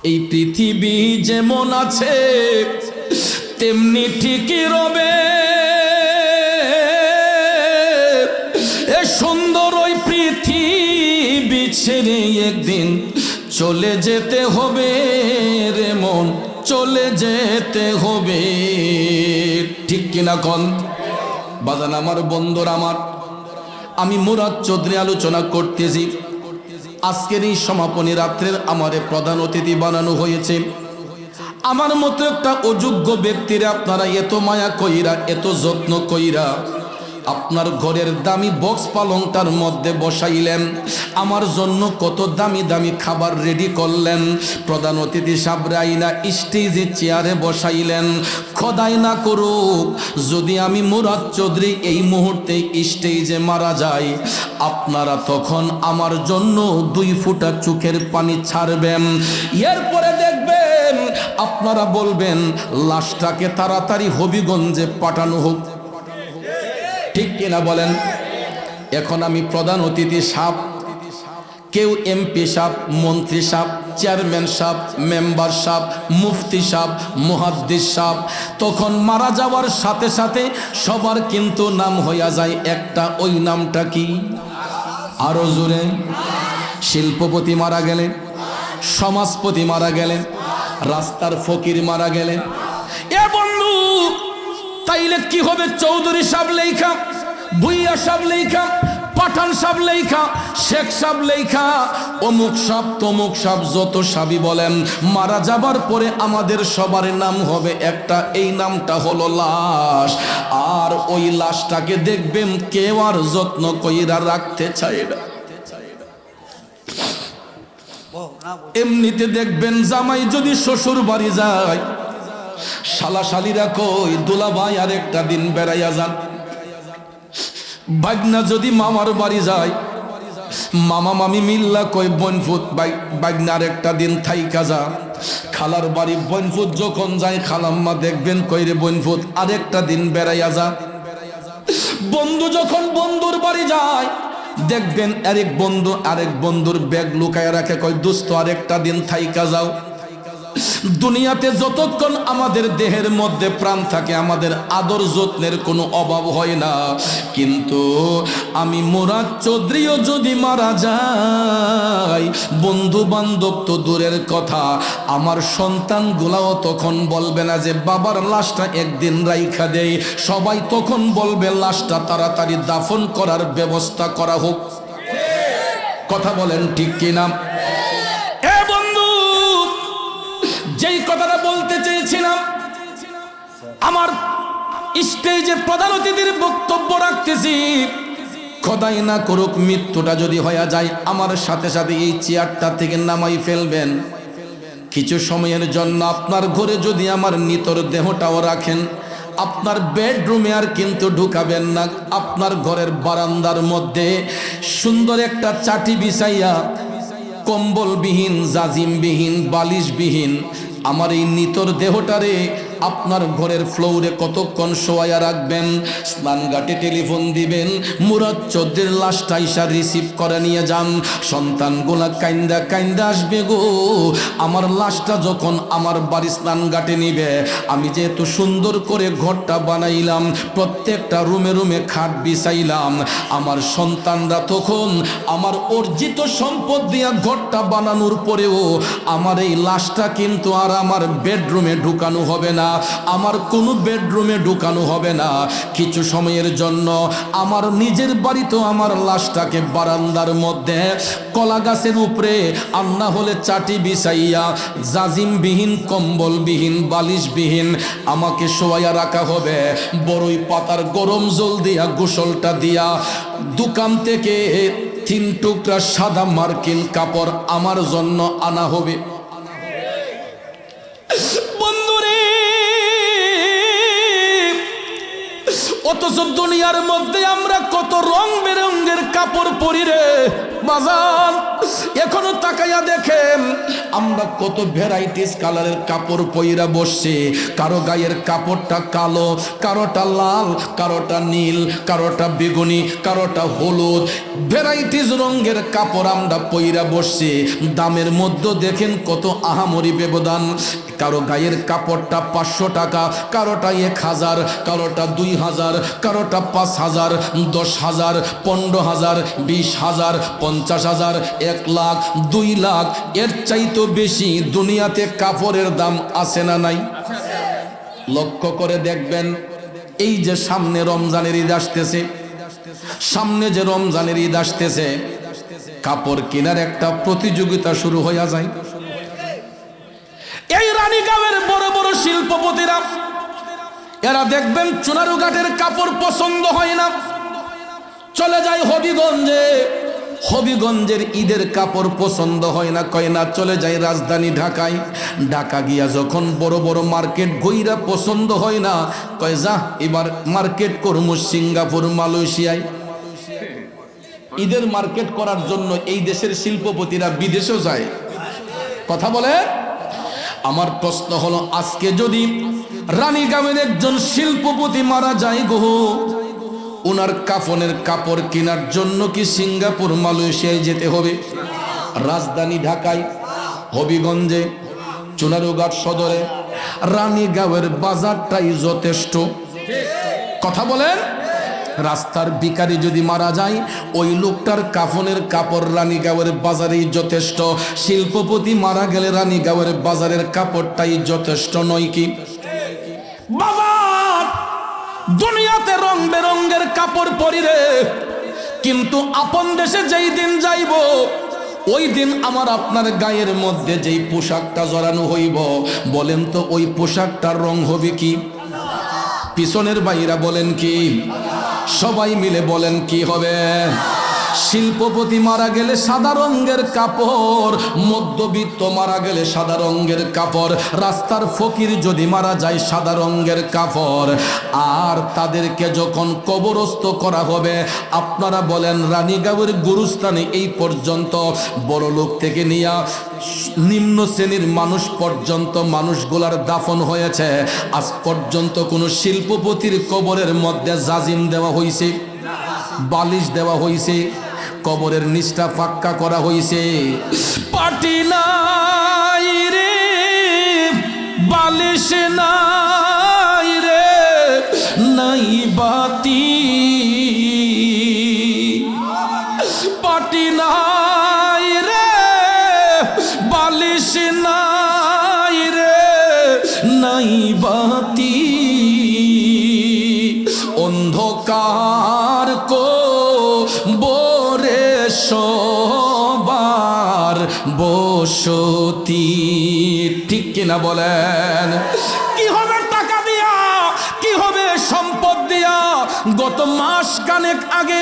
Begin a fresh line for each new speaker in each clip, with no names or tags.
এই পৃথিবী যেমন আছে তেমনি ঠিকই রবে। এ সুন্দর ওই পৃথিবী ছেড়ে একদিন চলে যেতে হবে রে মন, চলে যেতে হবে। ঠিক কিনা কন বাজান আমার বন্ধুরা আমার, আমি মুরাদ চৌধুরী আলোচনা করতেছি। আজকের এই সমাপনী রাত্রের আমারে প্রধান অতিথি বানানো হয়েছে। আমার মতো একটা অযোগ্য ব্যক্তিরা আপনারা এত মায়া কইরা, এত যত্ন কইরা আপনার ঘরের দামি বক্স পালংটার মধ্যে বসাইলেন, আমার জন্য কত দামি দামি খাবার রেডি করলেন, প্রধান অতিথি সাবরে আইনা স্টেজে চেয়ারে বসাইলেন। খোদাই না করুক যদি আমি মুরাদ চৌধুরী এই মুহূর্তে স্টেজে মারা যাই, আপনারা তখন আমার জন্য 2 ফোঁটা চোখের পানি ছাড়বেন। এরপরে দেখবেন আপনারা বলবেন লাশটাকে তাড়াতাড়ি হবিগঞ্জে পাঠানো হোক। ঠিক কিনা বলেন? এখন আমি প্রধান অতিথি সাহেব, কেউ এমপি সাহেব, মন্ত্রী সাহেব, চেয়ারম্যান সাহেব, মেম্বার সাহেব, মুফতি সাহেব, মুহাদ্দিস সাহেব, তখন মারা যাওয়ার সাথে সাথে সবার কিন্তু নাম হইয়া যায় একটা। ওই নামটা কি? আরো জোরে। শিল্পপতি মারা গেলেন, সমাজপতি মারা গেলেন, রাস্তার ফকির মারা গেলেন। এ বন্ধু তাইলে কি হবে? চৌধুরী সাহেব লেখা, ভুইয়া সাহেব লেখা, পাঠান সাহেব লেখা, শেখ সাহেব লেখা, অমুক সাহেব তমুক সাহেব, যত সাবি বলেন, মারা যাবার পরে আমাদের সবার নাম হবে একটা। এই নামটা হলো লাশ। আর ওই লাশটাকে দেখবেন কেউ আর যত্ন কইরা রাখতে চায় না। এমনিতে দেখবেন জামাই যদি শ্বশুর বাড়ি যায়, শালা শালিরা কই দুলা ভাই আর একটা দিন বেড়াইয়া যান। বাগনা যদি মামার বাড়ি যায়, মামা মামি মিল্লা কই বনফুত বাগনার একটা দিন থাইকা যা। খালার বাড়ি বনফুত যখন যায়, খালাম্মা দেখবেন কই রে বনফুত আরেকটা দিন বেড়াইয়া যা। বন্ধু যখন বন্ধুর বাড়ি যায়, দেখবেন আরেক বন্ধুর ব্যাগ লুকায় রাখে, কই দোস্ত আরেকটা দিন থাইকা যাও। দুনিয়াতে যতক্ষণ আমাদের দেহের মধ্যে প্রাণ থাকে, আমাদের আদর যত্নের কোনো অভাব হয় না। কিন্তু আমি মুরাদ চৌধুরীও যদি মারা যাই, বন্ধু বান্ধব তো দূরের কথা, আমার সন্তানগুলাও তখন বলবে না যে বাবার লাশটা একদিন রাইখা দেই। সবাই তখন বলবে লাশটা তাড়াতাড়ি দাফন করার ব্যবস্থা করা হোক। কথা বলেন ঠিক কিনা? যেই কথাটা বলতে চেয়েছিলাম, আমার স্টেজে প্রধান অতিথির বক্তব্য রাখতেছি, খোদাই না করুক মৃত্যুটা যদি হয়ে যায়, আমার সাথে সাথে এই চেয়ারটা থেকে নামাই ফেলবেন। কিছু সময়ের জন্য আপনার ঘরে যদি আমার নিতর দেহটাও রাখেন, আপনার বেডরুমে আর কিন্তু ঢুকাবেন না। আপনার ঘরের বারান্দার মধ্যে সুন্দর একটা চাটি বিছাইয়া, কম্বলবিহীন, জাজিমবিহীন, বালিশবিহীন আমার এই নিতর দেহটারে আপনার ঘরের ফ্লোরে কতক্ষণ শোয়াইয়া রাখবেন। স্নানঘাটে টেলিফোন দিবেন, মুরাদ চৌধুরীর লাশটা ইসা রিসিভ করে নিয়ে যান। সন্তানগুলা কাইন্দা কাইন্দা আসবে গো, আমার লাশটা যখন আমার বাড়ি স্নানঘাটে নিবে। আমি যেহেতু সুন্দর করে ঘরটা বানাইলাম, প্রত্যেকটা রুমে রুমে খাট বিছাইলাম, আমার সন্তানরা তখন আমার অর্জিত সম্পদ দিয়া ঘরটা বানানোর পরেও আমার এই লাশটা কিন্তু আর আমার বেডরুমে ঢুকানো হবে না, আমার কোনো বেডরুমে ঢুকানো হবে না। কিছু সময়ের জন্য আমার নিজের বাড়িতেও আমার লাশটাকে বারান্দার মধ্যে কলা গাছের উপরে আর না হলে চাটি বিছাইয়া, জাজিমবিহীন, কম্বলবিহীন, বালিশবিহীন আমাকে শোয়াইয়া রাখা হবে। বড়ই পাতার গরম জল দিয়া গোসলটা দিয়া দোকান থেকে 3 টুকরা সাদা মার্কিন কাপড় আমার জন্য আনা হবে। অথচ দুনিয়ার মধ্যে আমরা কত রং বেরঙের কাপড় পরি রে। বাজার এখনো তাকাইয়া দেখেন আমরা কত ভ্যারাইটিস কালারের কাপড় পইরা বসছি। কারো গায়ের কাপড়টা কালো, কারোটা লাল, কারোটা নীল, কারোটা বেগুনি, কারোটা হলুদ, ভ্যারাইটিস রঙের কাপড় আমরা পইরা বসছি। দামের মধ্যে দেখেন কত আহামরি ব্যবধান। কারো গায়ের কাপড়টা 500 টাকা, কারোটা 1000, কারোটা 2000, কারোটা 5000, 10,000, 15,000, 20,000, 50,000, 1 লাখ, 2 লাখ, এর চাইতো বেশি দুনিয়াতে কাপড়ের দাম আছে না নাই? লক্ষ্য করে দেখবেন, এই যে সামনে রমজানের ঈদ আসতেছে, সামনে যে রমজানের ঈদ আসতেছে, কাপড় কেনার একটা প্রতিযোগিতা শুরু হয়ে যায়। এই রানীগাঁওয়ের বড় বড় শিল্পপতিরা এরা দেখবেন চুনারুঘাটের কাপড় পছন্দ হয় না, চলে যায় হবিগঞ্জে। হবিগঞ্জের ঈদের কাপড় পছন্দ হয় না, কয় না, চলে যায় রাজধানী ঢাকায়। ঢাকা গিয়া যখন বড় বড় মার্কেট ঘুইরা পছন্দ হয় না, কয় যা এবার মার্কেট করমু সিঙ্গাপুর, মালয়েশিয়ায়। ঈদের মার্কেট করার জন্য এই দেশের শিল্পপতিরা বিদেশেও যায়। কথা বলে। আমার প্রশ্ন হলো, আজকে যদি রানীগাঁওয়ের একজন শিল্পপতি মারা যায় গো, ওনার কাফনের কাপড় কেনার জন্য কি সিঙ্গাপুর, মালয়েশিয়ায় যেতে হবে? রাজধানী ঢাকায়, হবিগঞ্জে, চুনারুঘাট সদরে, রানীগাঁওয়ের বাজারটাই যথেষ্ট। কথা বলেন। রাস্তার ভিখারি যদি মারা যায়, ওই লোকটার কাফনের কাপড় রানীগাঁওয়ের বাজারেই যথেষ্ট। শিল্পপতি মারা গেলে রানীগাঁওয়ের বাজারের কাপড়টাই যথেষ্ট নয় কি? বাবা, দুনিয়াতে রং বেরঙ্গের কাপড় পরি রে, কিন্তু আপন দেশে যেই দিন যাইব, ওই দিন আমার আপনার গায়ের মধ্যে যেই পোশাকটা জড়ানো হইব, বলেন তো ওই পোশাকটার রং হবে কি? পিছনের বাইরা বলেন কি? সবাই মিলে বলেন কি হবে? শিল্পপতি মারা গেলে সাদা রঙের কাপড়, মধ্যবিত্ত মারা গেলে সাদা রঙের কাপড়, রাস্তার ফকির যদি মারা যায় সাদা রঙের কাপড়। আর তাদেরকে যখন কবরস্থ করা হবে, আপনারা বলেন রানীগাঁওয়ের গুরুস্থানে এই পর্যন্ত বড় লোক থেকে নিয়ে নিম্ন শ্রেণীর মানুষ পর্যন্ত মানুষগুলার দাফন হয়েছে, আজ পর্যন্ত কোনো শিল্পপতির কবরের মধ্যে জাজিম দেওয়া হয়েছে, বালিশ দেওয়া হয়েছে, কবরের নিচটা পাক্কা করা হয়েছে? পাটি নাই রে, বালিশ নাই রে, নাই বাতি, পাটি নাই রে, বালিশ নাই রে, নাই বাতি, অন্ধকার কো বোরে সবার বসতি। ঠিক কিনা বলেন? কি হবে টাকা দিয়া, কি হবে সম্পদ দিয়া? গত মাস কানেক আগে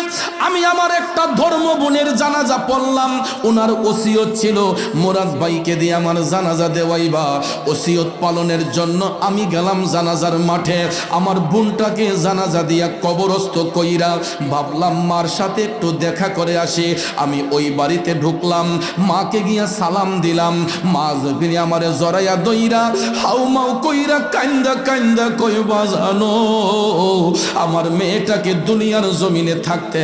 আমি আমার একটা ধর্ম বোনের জানাজা পড়লাম। ওনার ওসিয়ত ছিল, মুরাদ ভাইকে দিয়ে আমার জানাজা দেওয়াইবা। ওসিয়ত পালনের জন্য আমি গেলাম জানাজার মাঠে। আমার বোনটাকে জানাজা দিয়া কবরস্থ কইরা ভাবলাম মার সাথে একটু দেখা করে আসি। আমি ওই বাড়িতে ঢুকলাম, মাকে গিয়া সালাম দিলাম। মা যখন আমারে জড়াইয়া দইরা হাউমাউ কইরা কান্দা কান্দা কইবা, জানো আমার মেয়েটাকে দুনিয়ার জমিনে থাকতে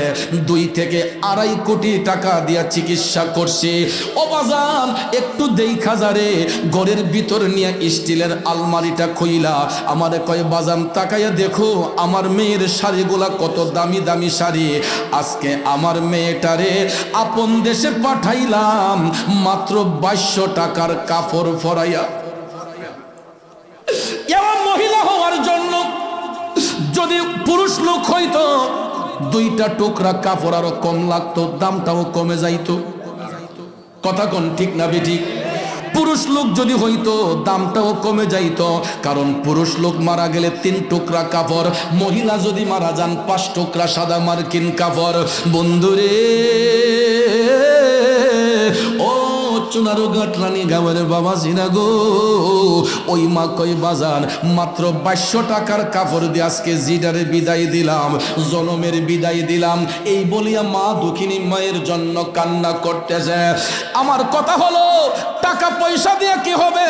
2 থেকে 2.5 কোটি টাকা দিয়া চিকিৎসা করছে। ও বাজান, একটু দেখা যারে, ঘরের ভিতর নিয়ে স্টিলের আলমারিটা খুইলা আমারে কয়, বাজান তাকাইয়া দেখো আমার মেয়ের শাড়িগুলা কত দামি দামি শাড়ি। আজকে আমার মেয়েটারে আপন দেশে পাঠাইলাম মাত্র 2200 টাকার কাপড় পরাইয়া। এমন মহিলা হওয়ার জন্য যদি পুরুষ লোক হইতো, 2টা টুকরা কাপড় আরো কম লাগতো, দামটাও কমে যাইতো। কথা কোন ঠিক না বেঠিক? পুরুষ লোক যদি হইতো দামটাও কমে যাইতো, কারণ পুরুষ লোক মারা গেলে 3 টুকরা কাপড়, মহিলা যদি মারা যান 5 টুকরা সাদা মার্কিন কাপড়। বন্ধুরে, ও চুনারুঘাট রানীগাঁওয়ের বাবাজিরা গো, ওই মা কই বাজার মাত্র 2200 টাকার কাপড় দিয়ে আজকে জিডারে বিদায় দিলাম, জনমের বিদায় দিলাম, এই বলিয়া মা দুঃখিনী মায়ের জন্য কান্না করতেছে। আমার কথা হলো, টাকা পয়সা দিয়ে কি হবে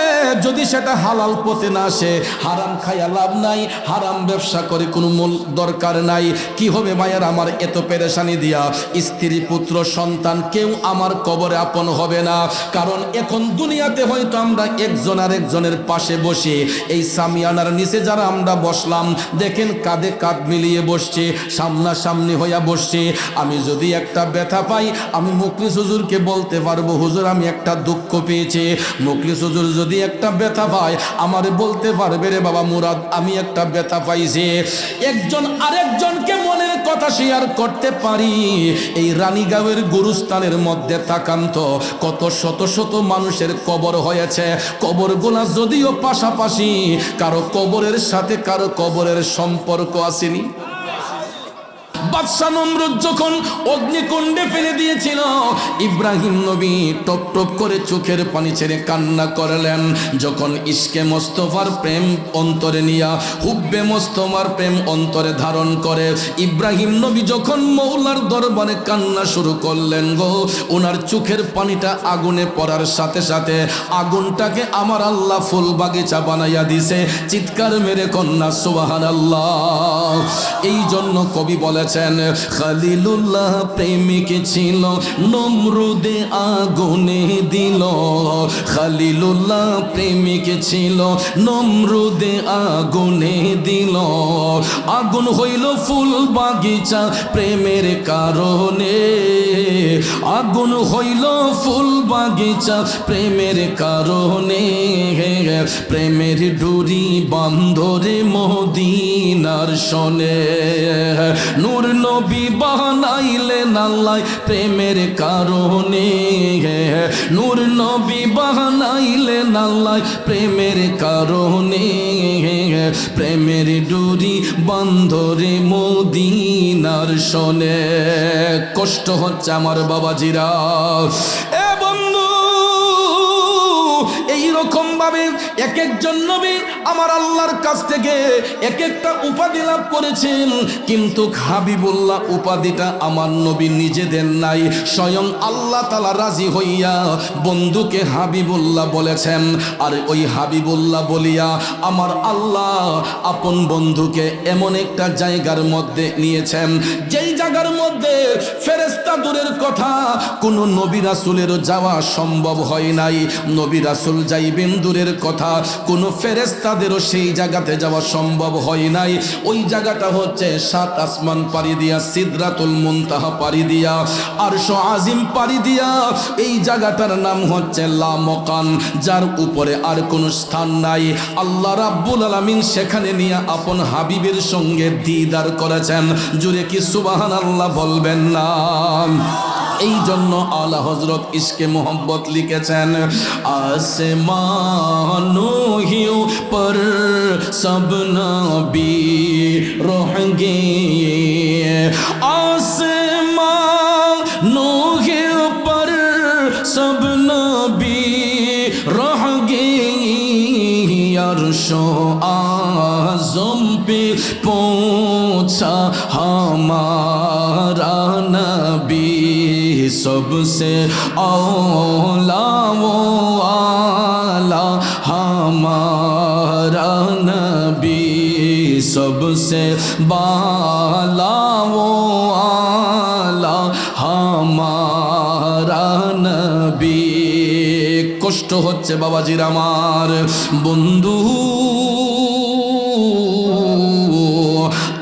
যদি সেটা হালাল পথে না আসে? হারাম খাইয়া লাভ নাই, হারাম ব্যবসা করে কোনো মূল দরকার নাই। কি হবে মায়ের আমার এত পেরেশানি দিয়া? স্ত্রী পুত্র সন্তান কেউ আমার কবরে আপন হবে না। কারণ এখন দুনিয়াতে হয়তো আমরা একজন আর একজনের পাশে বসে, এই সামিয়ানার নিচে যারা আমরা বসলাম দেখেন কাঁধে কাঁধ মিলিয়ে বসছে, সামনাসামনি হইয়া বসছে। আমি যদি একটা ব্যথা পাই আমি মুখলিস হুজুরকে বলতে পারবো, হুজুর আমি একটা দুঃখ পেয়েছি। মুখলিস হুজুর যদি একটা ব্যথা পায় আমারে বলতে পারবে, রে বাবা মুরাদ আমি একটা ব্যথা পাইছি। একজন আরেকজনকে মনের কথা শেয়ার করতে পারি। এই রানীগাঁওয়ের গুরুস্থানের মধ্যে তাকান তো, কত শত শত মানুষের কবর হয়েছে। কবরগুলা যদিও পাশাপাশি, কারো কবরের সাথে কারো কবরের সম্পর্ক আসেনি। বাদশা নমরুদ যখন অগ্নিকুণ্ডে ফেলে দিয়েছিল, ইব্রাহিম নবী টপ টপ করে চোখের পানি ছেড়ে কান্না করলেন। যখন ইশকে মোস্তফার প্রেম অন্তরে নিয়া, হুব্বে মোস্তফার প্রেম অন্তরে ধারণ করে ইব্রাহিম নবী যখন মৌলার দরবারে কান্না শুরু করলেন গো, ওনার চোখের পানিটা আগুনে পড়ার সাথে সাথে আগুনটাকে আমার আল্লাহ ফুল বাগিচা বানাইয়া দিছে। চিৎকার মেরে কন্যা সুবহানাল্লাহ। এই জন্য কবি বলেছেন, খলিলুল্লাহ প্রেমিক ছিল নমরুদে আগুনে দিল। খলিলুল্লাহ প্রেমিক ছিল নমরুদে আগুনে দিল। আগুন হইল ফুল বাগিচা প্রেমের কারণে। আগুন হইল ফুল বাগিচা প্রেমের কারণে। প্রেমের ডুরি বান্ধরে মদিনার শোনে। নূর নবী বানাইলেন আল্লাহ প্রেমের কারণে। নূর নবী বানাইলেন আল্লাহ প্রেমের কারণে। প্রেমের ডুরি বান্ধরে মদিনার শোনে। কষ্ট হচ্ছে আমার বাবাজিরা। এ বন্ধু, এইরকম ভাবে এক একজন নবী আমার আল্লাহর কাছ থেকে এক একটা উপাধি লাভ করেছেন, কিন্তু হাবিবুল্লাহ উপাধিটা আমার নবী নিজে দেন নাই। স্বয়ং আল্লাহ তাআলা রাজি হইয়া বন্ধুকে হাবিবুল্লাহ বলেছেন। আর ওই হাবিবুল্লাহ বলিয়া আমার আল্লাহ আপন বন্ধুকে এমন একটা জায়গার মধ্যে নিয়েছেন, যেই জায়গার মধ্যে ফেরেশতা দূরের কথা কোন নবী রাসূলেরও যাওয়া সম্ভব হয় নাই। নবী রাসূল যাইবেন দূরের কথা, কোন ফেরেশতাদেরও সেই জায়গাতে যাওয়া সম্ভব হয় নাই। ওই জায়গাটা হচ্ছে 7 আসমান পাড়ি দিয়া, সিদরাতুল মুনতাহা পাড়ি দিয়া, আরশ আজিম পাড়ি দিয়া, এই জায়গাটার নাম হচ্ছে লামকান, যার উপরে আর কোনো স্থান নাই। আল্লাহ রাব্বুল আলামিন সেখানে নিয়ে আপন হাবিবের সঙ্গে দিদার করেছেন। জুড়ে কি সুবহানাল্লাহ বলবেন না? এই জন্য আলা হযরত ইশকে মোহাম্মত লিখেছেন, আসমানো पर सब नबी रहेंगे, आसमानों पर सब नबी रहेंगे, अर्शो आज़म पे पहुंचा हमारा नबी, सबसे औला वो आला हमारा नबी, सबसे बाला वो आला हमारा नबी। কষ্ট হচ্ছে বাবাজির আমার। বন্ধু,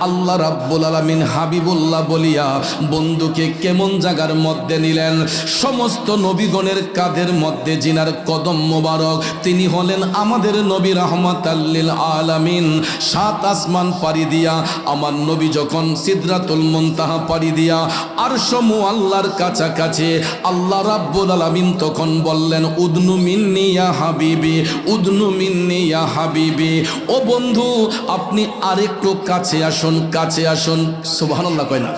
আল্লাহ রাব্বুল আলামিন হাবিবুল্লাহ বলিয়া বন্ধুকে কেমন জায়গার মধ্যে নিলেন? সমস্ত নবীগণের কাদের মধ্যে জিনার কদম মোবারক, তিনি হলেন আমাদের নবী রাহমাতাল লিল আলামিন। 7 আসমান পাড়ি দিয়া আমার নবী যখন সিদরাতুল মুনতাহা পাড়ি দিয়া আরশ মুআল্লার কাছাকাছি, আল্লাহ রাব্বুল আলামিন তখন বললেন, উদনু মিন্নি ইয়া হাবিবি, উদনু মিন্নি ইয়া হাবিবি। ও বন্ধু, আপনি আরেকটু কাছে আসুন, কাছে আসুন। সুবহানাল্লাহ কয় না?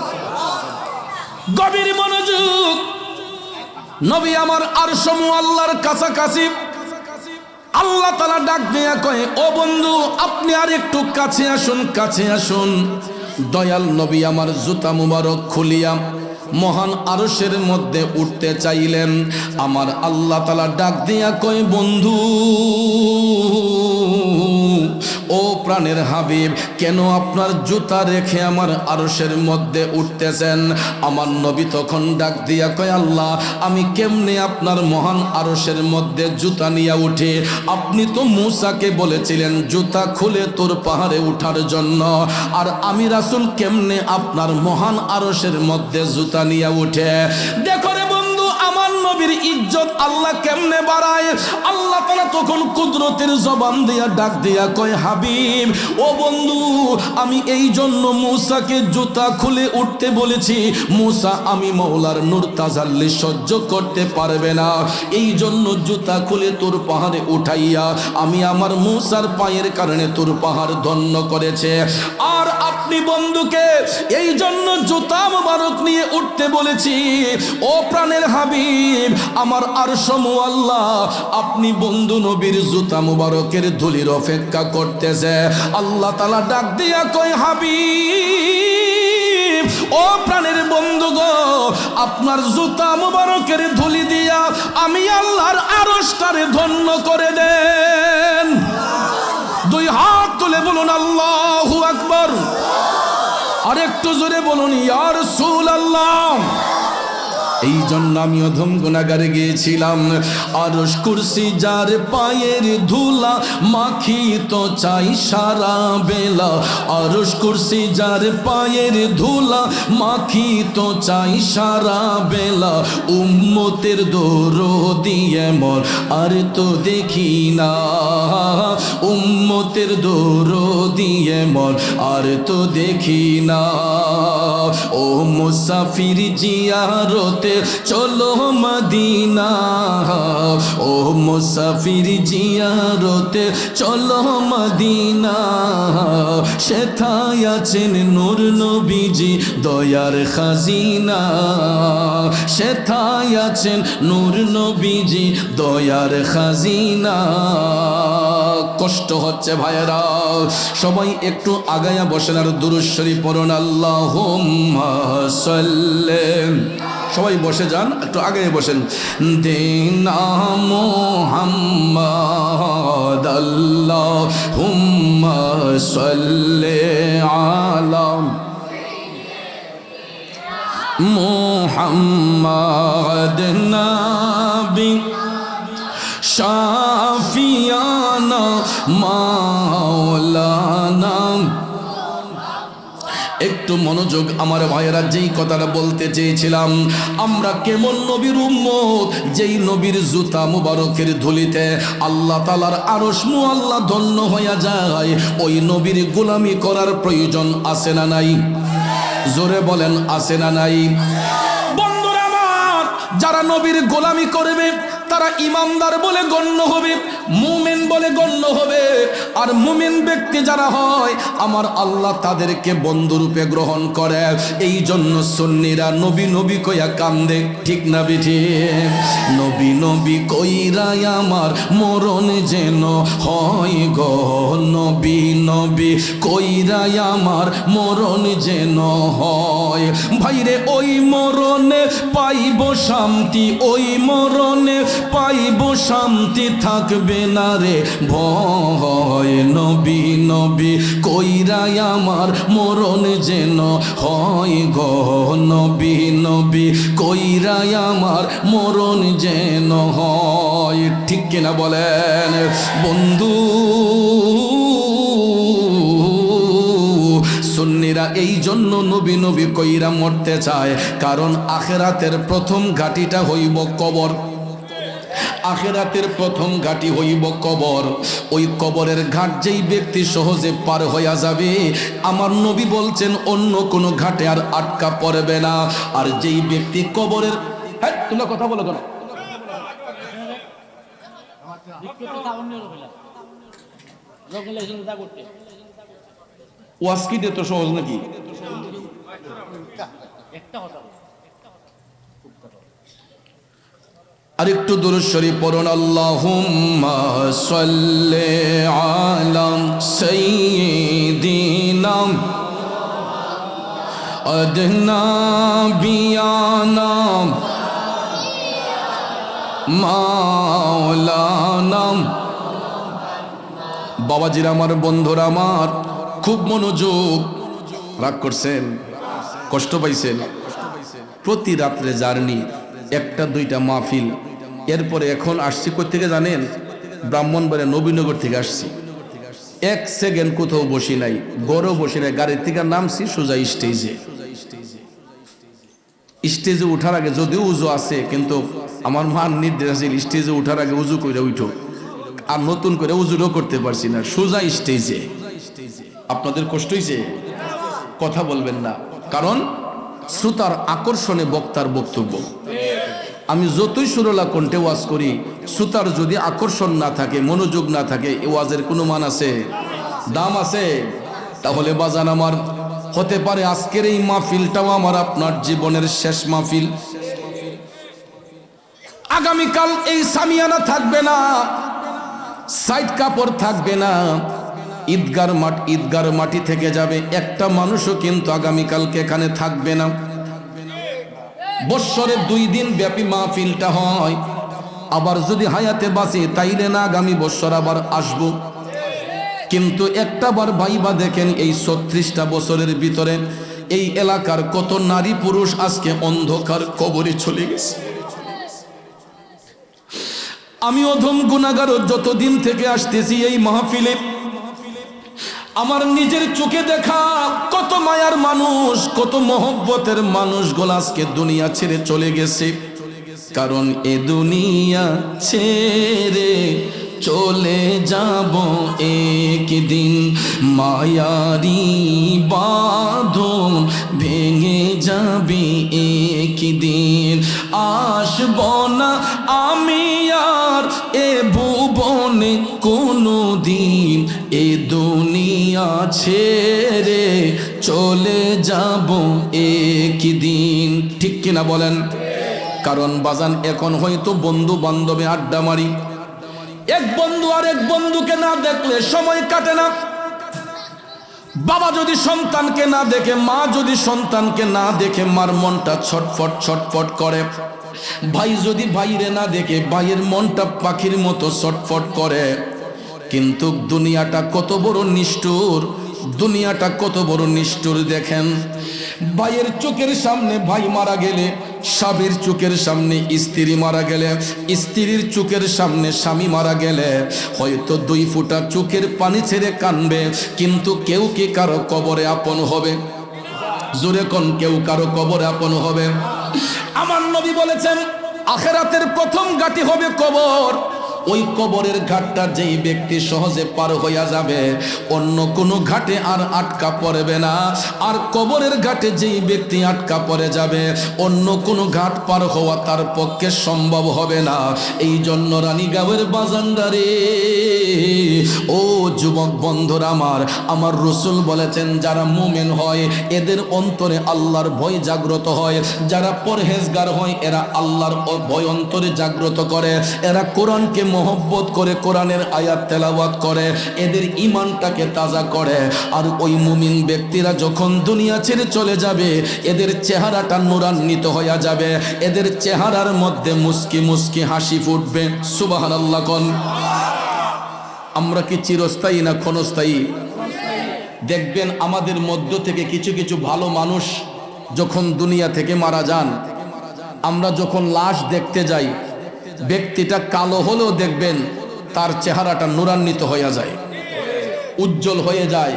গভীর মনোযোগ। নবী আমার আরশ মুআল্লার কাছাকাছি। আল্লাহ তাআলা ডাক দিয়া কয়, ও বন্ধু আপনি আর একটু কাছে আসুন, কাছে আসুন। দয়াল নবী আমার জুতা মুবারক খুলিয়া মহান আরশের মধ্যে উঠতে চাইলেন। আমার আল্লাহ তাআলা ডাক দিয়া কয়, বন্ধু ও প্রাণের হাবিব, কেন আপনার জুতা রেখে আমার আরশের মধ্যে উঠতেছেন? আমার নবী তখন ডাক দিয়া কয়, আল্লাহ আমি কেমনে আপনার মহান আরশের মধ্যে জুতা নিয়ে উঠে? আপনি তো মূসাকে বলেছিলেন জুতা খুলে তোর পাহাড়ে উঠার জন্য, আর আমি রাসূল কেমনে আপনার মহান আরশের মধ্যে জুতা নিয়ে উঠে? দেখো রে বন্ধু, আমার নবীর ইজ্জত আল্লাহ কেমনে বাড়ায়। আল্লাহ তাআলা তখন কুদরতের জবান দিয়া ডাক দিয়া কয়, হাবিব ও বন্ধু, আমি এই জন্য মূসাকে জুতা খুলে উঠতে বলেছি। মূসা আমি মওলার নূর তাজাল্লি সহ্য করতে পারবে না, এই জন্য জুতা খুলে তোর পাহাড়ে উঠাইয়া আমি আমার মূসার পায়ের কারণে তোর পাহাড় ধন্য করেছে। আর আপনি বন্ধুকে এই জন্য জুতা মুবারক নিয়ে উঠতে বলেছি। ও প্রাণের হাবিব, আমার আরশ মুআল্লা আপনি বন্ধু নবীর জুতা মুবারকের ধুলির অপেক্ষা করতেছে। আল্লাহ তাআলা ডাক দিয়া কয়, হাবিব ও প্রাণের বন্ধু গো, আপনার জুতা মুবারকের ধুলি দিয়া আমি আল্লাহর আরশটারে ধন্য করে দেন। দুই হাত তুলে বলুন আল্লাহু আকবার। আর একটু জোরে বলুন ইয়া রাসূলুল্লাহ। এই জন্য আমি অধম গুনাহগারে গিয়েছিলাম। আরশ কুরসি যার পায়ের ধুলা মাখি তো চাই সারা বেলা। আরশ কুরসি যার পায়ের ধুলা মাখি তো চাই সারা বেলা। উম্মতের দরদি এমন আর তো দেখি না, উম্মতের দরদি এমন আর তো দেখি না। ও মুসাফির জিয়ারতে চলো মদিনা, ও মুসাফির জিয়ারতে চলো মদিনা। সেথায় আছেন নূর নবীজি দয়ার খাজিনা, সেথায় আছেন নূর নবীজি দয়ার খাজিনা। কষ্ট হচ্ছে ভাইয়েরা, সবাই একটু আগায়া বসেন আর দুরূদ শরীফ পড়ুন। আল্লাহুম্মা সাল্লি, সবাই বসে যান, একটু আগে বসেন। দিনা মুহাম্মদ আল্লাহুম্মা সাল্লি আলা মুহাম্মদ নবী শাফিয়ানা মাওলানা। একটু মনোযোগ আমার ভাইয়েরা, যেই কথাটা বলতে চেয়েছিলাম, আমরা কেমন নবীর উম্মত, যেই নবীর জুতা মুবারকের ধুলিতে আল্লাহ তাআলার আরশ মুআল্লা ধন্য হইয়া যায়। ওই নবীর গোলামি করার প্রয়োজন আছে না নাই? জোরে বলেন আছে না নাই? বন্ধুরা আমার, যারা নবীর গোলামি করবে তারা ইমানদার বলে গণ্য হবে, মুমিন বলে গণ্য হবে। আর মুমিন ব্যক্তি যারা হয় আমার আল্লাহ তাদেরকে বন্ধুরূপে গ্রহণ করে। এই জন্য সুন্নিরা নবী নবী কইয়া কান্দে, ঠিক না বিঠিক? নবী নবী কইরা আমার মরণ যেন হয় গো, নবী নবী কইরা আমার মরণ যেন হয়। ভাইরে ওই মরণে পাইব শান্তি, ওই মরণে পাইব শান্তি, থাকবে না রে ভয়। নবী নবী কইরা আমার মরণ যেন হয় গো, নবী নবী কইরা আমার মরণ যেন হয়। ঠিক কিনা বলেন বন্ধু? সুন্নিরা এই জন্য নবী নবী কইরা মরতে চায়, কারণ আখিরাতের প্রথম ঘাটিটা হইব কবর। আখিরাতের প্রথম ঘাটি হইব কবর। ওই কবরের ঘাট যেই ব্যক্তি সহজে পার হইয়া যাবে, আমার নবী বলছেন অন্য কোনো ঘাটে আর আটকা পড়বে না। আর যেই ব্যক্তি কবরের, হ্যাঁ তোমরা কথা বলো কেন? ওয়াস্কিটে তো সহজ নাকি? আর একটু দুরূদ শরীফ পড়ুন, আল্লাহুম্মা সাল্লি আলা সাইয়্যিদিনা আদনাবিয়ানা মাওলানা। বাবাজিরা আমার, বন্ধুরা আমার, খুব মনোযোগ। রাগ করছেন? কষ্ট পাইছেন? প্রতি রাত্রে জার্নি, একটা দুইটা মাহফিল, এরপরে এখন আসছি কই থেকে জানেন? ব্রাহ্মণবাড়িয়া নবীনগর থেকে আসছি। এক সেকেন্ড কোথাও বসি নাই, গড়ও বসি নাই, গাড়ির থেকে নামছি সোজা স্টেজে। স্টেজে উঠার আগে যদিও উজু আছে, কিন্তু আমার মার নির্দেশ আছে স্টেজে উঠার আগে উজু করে উঠো, আর নতুন করে উজুরও করতে পারছি না, সোজা স্টেজে। আপনাদের কষ্ট হয়েছে? কথা বলবেন না, কারণ শ্রোতার আকর্ষণে বক্তার বক্তব্য। আমি যতই সুরলা কণ্ঠে ওয়াজ করি, শ্রোতার যদি আকর্ষণ না থাকে, মনোযোগ না থাকে, এ ওয়াজের কোনো মান আছে? দাম আছে? তাহলে বাজান আমার, হতে পারে আজকের এই মাহফিলটাও আমার আপনার জীবনের শেষ মাহফিল। আগামীকাল এই সামিয়ানা থাকবে না, সাইড কাপড় থাকবে না, ঈদগার মাটি থেকে যাবে, একটা মানুষও কিন্তু আগামীকালকে এখানে থাকবে না। বৎসরে 2 দিন ব্যাপী মাহফিলটা হয়, আবার যদি হায়াতে বাঁচি তাইলে না আগামী বৎসর আবার আসব। কিন্তু একটা বার ভাইবা দেখেন, এই 36টা বছরের ভিতরে এই এলাকার কত নারী পুরুষ আজকে অন্ধকার কবরে চলে গেছে। আমি অধম গুনাহগার, যতদিন থেকে আসতেছি এই মাহফিলে, আমার নিজের চোখে দেখা কত মায়ার মানুষ, কত মহব্বতের মানুষগুলো আজকে দুনিয়া ছেড়ে চলে গেছে। কারণ এ দুনিয়া ছেড়ে চলে যাব একদিন, মায়ারি বাঁধন ভেঙে যাবে একদিন। আসব না আমি আর এ ভুবনে কোনো দিন, এ দুনিয়া ছেড়ে চলে যাব একদিন। ঠিক কিনা বলেন? কারণ বাজান, এখন হয়তো বন্ধু বান্ধবে আড্ডা মারি, এক বন্ধু আর এক বন্ধুকে না দেখলে সময় কাটে না। বাবা যদি সন্তানকে না দেখে, মা যদি সন্তানকে না দেখে, মার মনটা ছটফট ছটফট করে। ভাই যদি ভাইরে না দেখে, ভাইয়ের মনটা পাখির মতো ছটফট করে। কিন্তু দুনিয়াটা কত বড় নিষ্ঠুর, দুনিয়াটা কত বড় নিষ্ঠুর দেখেন। ভাইয়ের চোখের সামনে ভাই মারা গেলে, স্বামীর চোখের সামনে স্ত্রী মারা গেলে, স্ত্রীর চোখের সামনে স্বামী মারা গেলে হয়তো 2 ফোঁটা চোখের পানি ছেড়ে কানবে, কিন্তু কেউ কি কারো কবরে আপন হবে? জোরে কোন, কেউ কারো কবরে আপন হবে? আমার নবী বলেছেন, আখিরাতের প্রথম ঘাঁটি হবে কবর। ওই কবরের ঘাটটা যেই ব্যক্তি সহজে পার হইয়া যাবে, অন্য কোনো ঘাটে আর আটকা পড়বে না। আর কবরের ঘাটে যেই ব্যক্তি আটকা পড়ে যাবে, অন্য কোনো ঘাট পার হওয়া তার পক্ষে সম্ভব হবে না। এই জন্য রানীগাঁওয়ের বাজানদারে, ও যুবক বন্ধুরা আমার রাসূল বলেছেন, যারা মুমিন হয় এদের অন্তরে আল্লাহর ভয় জাগ্রত হয়। যারা পরহেজগার হয় এরা আল্লাহর ভয় অন্তরে জাগ্রত করে। এরা কোরআনকে মহব্বত করে, কোরআনের আয়াত তেলাওয়াত করে, এদের ঈমানটাকে তাজা করে। আর ওই মুমিন ব্যক্তিরা যখন দুনিয়া ছেড়ে চলে যাবে, এদের চেহারাটা নূরান্বিত হয়ে যাবে, এদের চেহারার মধ্যে মুস্কি মুস্কি হাসি ফুটবে। সুবহানাল্লাহ কোন। আমরা কি চিরস্থায়ী না ক্ষণস্থায়ী? দেখবেন আমাদের মধ্য থেকে কিছু কিছু ভালো মানুষ যখন দুনিয়া থেকে মারা যান, আমরা যখন লাশ দেখতে যাই, ব্যক্তিটা কালো হলেও দেখবেন তার চেহারাটা নূরান্বিত হয়ে যায়, উজ্জ্বল হয়ে যায়,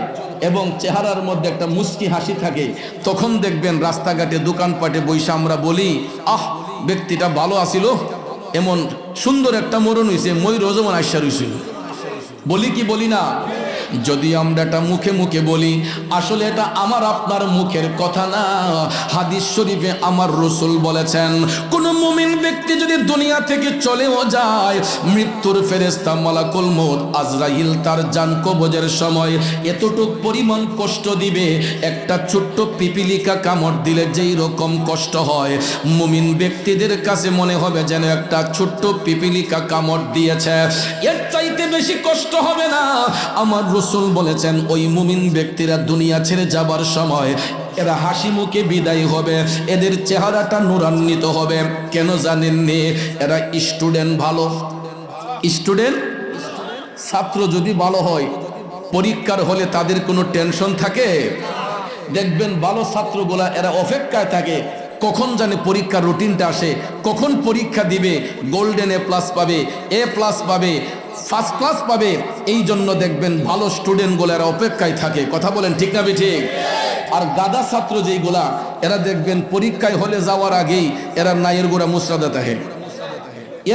এবং চেহারার মধ্যে একটা মুস্কি হাসি থাকে। তখন দেখবেন রাস্তাঘাটে দোকানপাটে বইসা আমরা বলি, আহ ব্যক্তিটা ভালো আছিল, এমন সুন্দর একটা মরণ হয়েছে, ময়ূর যেমন আইসা রইছিল। বলি কি বলি না? যদি আমরা এটা মুখে মুখে বলি, আসলে এটা আমার আপনার মুখের কথা না। হাদিস শরীফে আমার রাসূল বলেছেন, কোন মুমিন ব্যক্তি যদি দুনিয়া থেকে চলেও যায়, মৃত্যুর ফেরেশতা মালাকুল মউত আজরাইল তার জান কবজের সময় এতটুক পরিমাণ কষ্ট দিবে, একটা ছোট্ট পিপিলিকা কামড় দিলে যেই রকম কষ্ট হয়, মুমিন ব্যক্তিদের কাছে মনে হবে যেন একটা ছোট্ট পিপিলিকা কামড় দিয়েছে, এর চাইতে বেশি কষ্ট হবে না। আমার রাসূল বলেছেন, ওই মুমিন ব্যক্তিরা দুনিয়া ছেড়ে যাবার সময় এরা হাসি মুখে বিদায় হবে, এদের চেহারাটা নূরান্বিত হবে। কেন জানেননি? এরা স্টুডেন্ট ভালো। স্টুডেন্ট ছাত্র যদি ভালো হয়, পরীক্ষার হলে তাদের কোনো টেনশন থাকে? দেখবেন ভালো ছাত্রগুলা এরা অপেক্ষায় থাকে, কখন জানে পরীক্ষার রুটিনটা আসে, কখন পরীক্ষা দিবে, গোল্ডেন এ প্লাস পাবে, এ প্লাস পাবে, ফার্স্ট ক্লাস পাবে। এই জন্য দেখবেন ভালো স্টুডেন্টগুলো এরা অপেক্ষায় থাকে। কথা বলেন ঠিক না ঠিক? আর গাদা ছাত্র যেইগুলা, এরা দেখবেন পরীক্ষায় হলে যাওয়ার আগেই এরা নাইয়ের গোড়া মুসরাদা থাকে।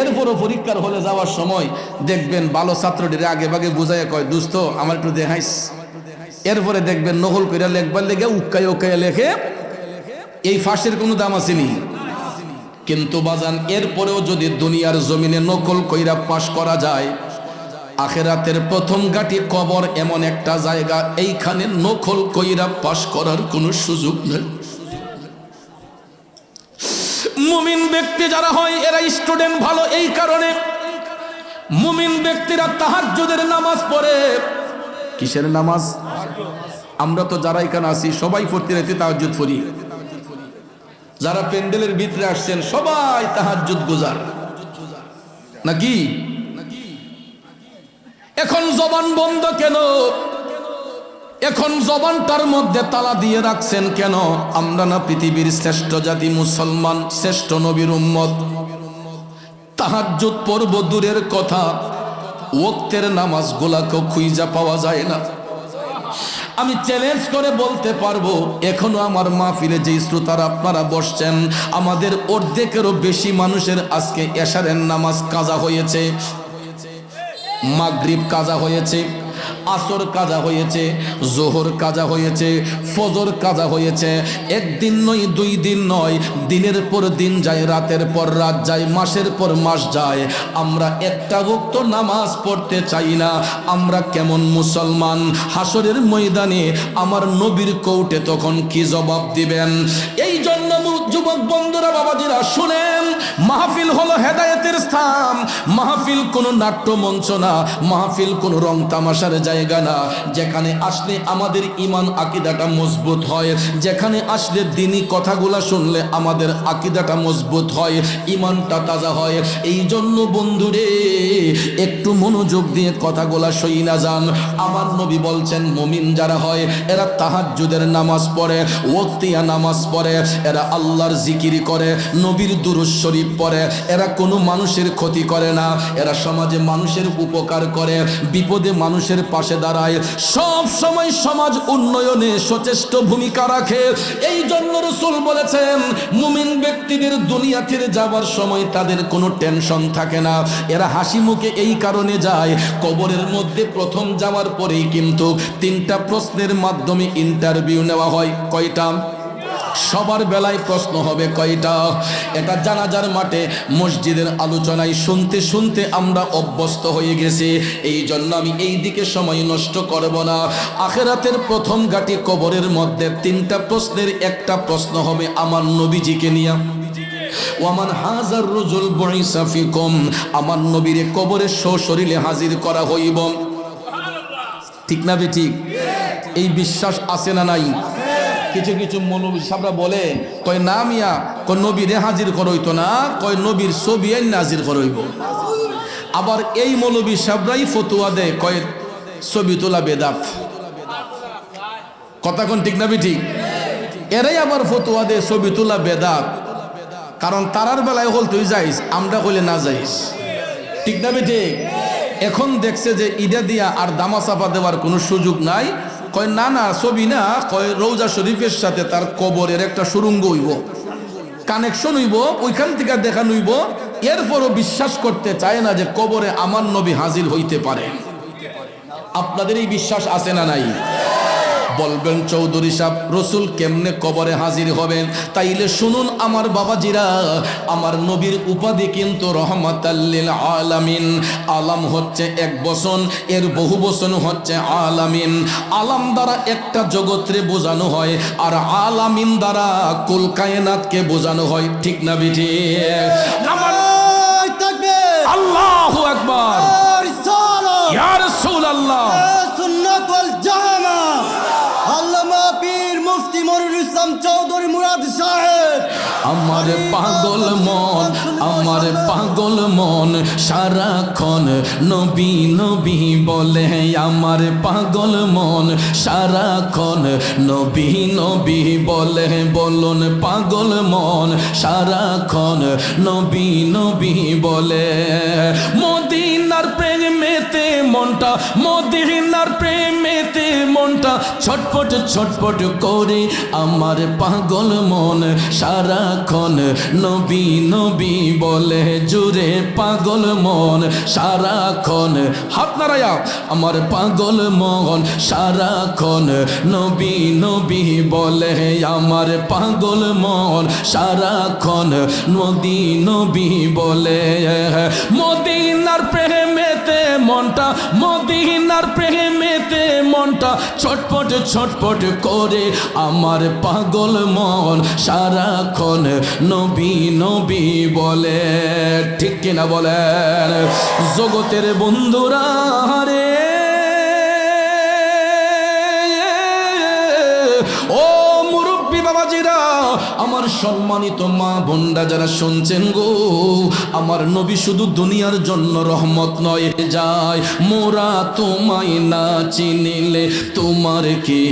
এরপরও পরীক্ষার হলে যাওয়ার সময় দেখবেন ভালো ছাত্রটির আগে ভাগে বুঝাইয়া কয়, দোস্ত আমার একটু দেখাইস। এরপরে দেখবেন নকল কইরা লেখবার লেগে উক্কাই উক্কাইয়া লেখে। এই ফাঁসের কোনো দাম আসেনি। কিন্তু বাজান, এরপরেও যদি দুনিয়ার জমিনে নকল কইরা পাশ করা যায়, আখেরাতের প্রথম ঘাটি কবর এমন একটা জায়গা, এইখানে নকল কইরা পাশ করার কোনো সুযোগ নেই। মুমিন ব্যক্তি যারা হয় এরা স্টুডেন্ট ভালো। এই কারণে মুমিন ব্যক্তিরা তাহাজ্জুদের নামাজ পড়ে। কিসের নামাজ? আমরা তো যারা এখানে আছি সবাই পড়তে রাতে তাহাজ্জুদ পড়ি। যারা প্যান্ডেলের ভিতরে আসছেন সবাই তাহাজ্জুদ গুজার নাকি? এখন জবান বন্ধ কেন? এখন জবানটার মধ্যে তালা দিয়ে রাখছেন কেন? আমরা না পৃথিবীর শ্রেষ্ঠ জাতি মুসলমান, শ্রেষ্ঠ নবীর উম্মত। তাহাজ্জুদ পড়ব দূরের কথা, ওয়াক্তের নামাজগুলাকে খুঁজে পাওয়া যায় না। আমি চ্যালেঞ্জ করে বলতে পারবো, এখনো আমার মাহফিলে যেই শ্রোতারা আপনারা বসছেন, আমাদের অর্ধেকেরও বেশি মানুষের আজকে এশারের নামাজ কাজা হয়েছে, মাগরিব কাজা হয়েছে, আসর কাজা হয়েছে, জোহর কাজা হয়েছে, ফজর কাজা হয়েছে। একদিন নয়, 2 দিন নয়, দিনের পর দিন যায়, রাতের পর রাত যায়, মাসের পর মাস যায়, আমরা একটা ওয়াক্ত নামাজ পড়তে চাই না। আমরা কেমন মুসলমান? হাসরের ময়দানে আমার নবীর কোর্টে তখন কি জবাব দিবেন? এই জন্য যুবক বন্ধুরা, বাবাজিরা শুনেন, মাহফিল হলো হেদায়েতের স্থান। মাহফিল কোনো নাট্য মঞ্চ না, মাহফিল কোনো রং তামাশার জায়গা না। যেখানে আসলে আমাদের ঈমান আকীদাটা মজবুত হয়, যেখানে আসলে দ্বীনি কথাগুলা শুনলে আমাদের আকীদাটা মজবুত হয়, ঈমানটা তাজা হয়। এই জন্য বন্ধুরে একটু মনোযোগ দিয়ে কথাগুলা শুইনা যান। আমার নবী বলছেন, মুমিন যারা হয় এরা তাহাজ্জুদের নামাজ পড়ে, ওয়াক্তিয়া নামাজ পড়ে, এরা আল্লাহর জিকির করে, নবীর দুরূদ শরীফ পড়ে, এরা কোনো মানুষের ক্ষতি করে না, এরা সমাজে মানুষের উপকার করে, বিপদে মানুষের পাশে দাঁড়ায়, সব সময় সমাজ উন্নয়নে সচেষ্ট ভূমিকা রাখে। এই জন্য রাসূল বলেছেন, মুমিন ব্যক্তিদের দুনিয়া ছেড়ে যাবার সময় তাদের কোনো টেনশন থাকে না। এরা হাসি মুখে এই কারণে যায়, কবরের মধ্যে প্রথম যাওয়ার পরেই কিন্তু 3টা প্রশ্নের মাধ্যমে ইন্টারভিউ নেওয়া হয়। কয়টা? সবার বেলায় প্রশ্ন হবে কয়টা? এটা জানাজার মাঠে মসজিদের আলোচনায় শুনতে শুনতে আমরা অভ্যস্ত হয়ে গেছি। এই জন্য আমি এই দিকে সময় নষ্ট করব না। আখিরাতের প্রথম ঘাটি কবরের মধ্যে 3টা প্রশ্নের একটা প্রশ্ন হবে আমার নবীজিকে নিয়ে। ওয়ামান হাজার রুজুল বুইসা ফিকুম, আমার নবীরে কবরে সশরীরে হাজির করা হইব। ঠিক না ঠিক? এই বিশ্বাস আছে না নাই? কিছু কিছু মৌলবী সাহেবরা বলে, কয় না মিয়া, কয় নবীরে হাজির করইতো না, কয় নবীর ছবি আইন হাজির করইব। আবার এই মৌলবী সাহেবরাই ফতোয়া দেয়, কয় ছবি তোলা বেদাত। কথা কোন ঠিক না ঠিক? এরাই আবার ফতোয়া দেয় ছবি তোলা বেদাত, কারণ তারার বেলায় হল তুই যাইস, আমরা কইলে না যাইস। ঠিক না ঠিক? এখন দেখছে যে ইডা দিয়া আর দামা চাপা দেওয়ার কোনো সুযোগ নাই। কয় না না, ছবি না, কয় রওজা শরীফের সাথে তার কবরের একটা সুরঙ্গ হইব, কানেকশন হইব, ওইখান থেকে দেখানো হইব। এরপরও বিশ্বাস করতে চায় না যে কবরে আমার নবী হাজির হইতে পারে। আপনাদের এই বিশ্বাস আছে না নাই? বলবেন চৌধুরী সাহেব রসুল কেমনে কবরে হাজির হবেন? তাইলে শুনুন আমার বাবাজিরা, আমার নবীর উপাধি কিন্তু রহমাতাল লিল আলামিন। আলাম হচ্ছে এক বচন, এর বহু বচন হচ্ছে আলামিন। আলাম দ্বারা একটা জগৎরে বোঝানো হয়, আর আলামিন দ্বারা কুল কায়নাতকে বোঝানো হয়। ঠিক না বিঠি? আমার আল্লাহু আকবার, ইয়া রাসূলুল্লাহ,
সুন্নাত ওয়াল জামাত, আল্লামা পীর মুফতি মনিরুল ইসলাম চৌধুরী মুরাদ সাহেব।
আমার পাগল মন, আমার পাগল মন সারাক্ষণ নবী নবী বলে। আমার পাগল মন সারাক্ষণ নবী নবী বলে। বলুন পাগল মন সারাক্ষণ নবী নবী বলে। মদিনার প্রেমেতে মনটা, মদিনার প্রেমেতে মনটা ছটপট ছটপট করে। আমার পাগল মন সারাক্ষণ নবী নবী বলে। জুড়ে পাগল মন সারাক্ষণ, হাত নাড়ায়া। আমার পাগল মন সারাক্ষণ নবী নবী বলে। আমার পাগল মন সারাক্ষণ নবী নবী বলে। মদিনার প্রেমেতে মনটা, মদিনার প্রেমেতে মনটা ছটপট ছটপট করে। আমার পাগল মন সারাক্ষণ নবী নবী বলে। ঠিক কিনা বলেন জগতের বন্ধুরা রে? ও মুরব্বী বাবাজিরা, আমার সম্মানিত মা বোনরা যারা শুনছেন গো, আমার নবী শুধু দুনিয়ার জন্য রহমত নয়। যায় মোরা তোমায় না চিনিলে তোমার কে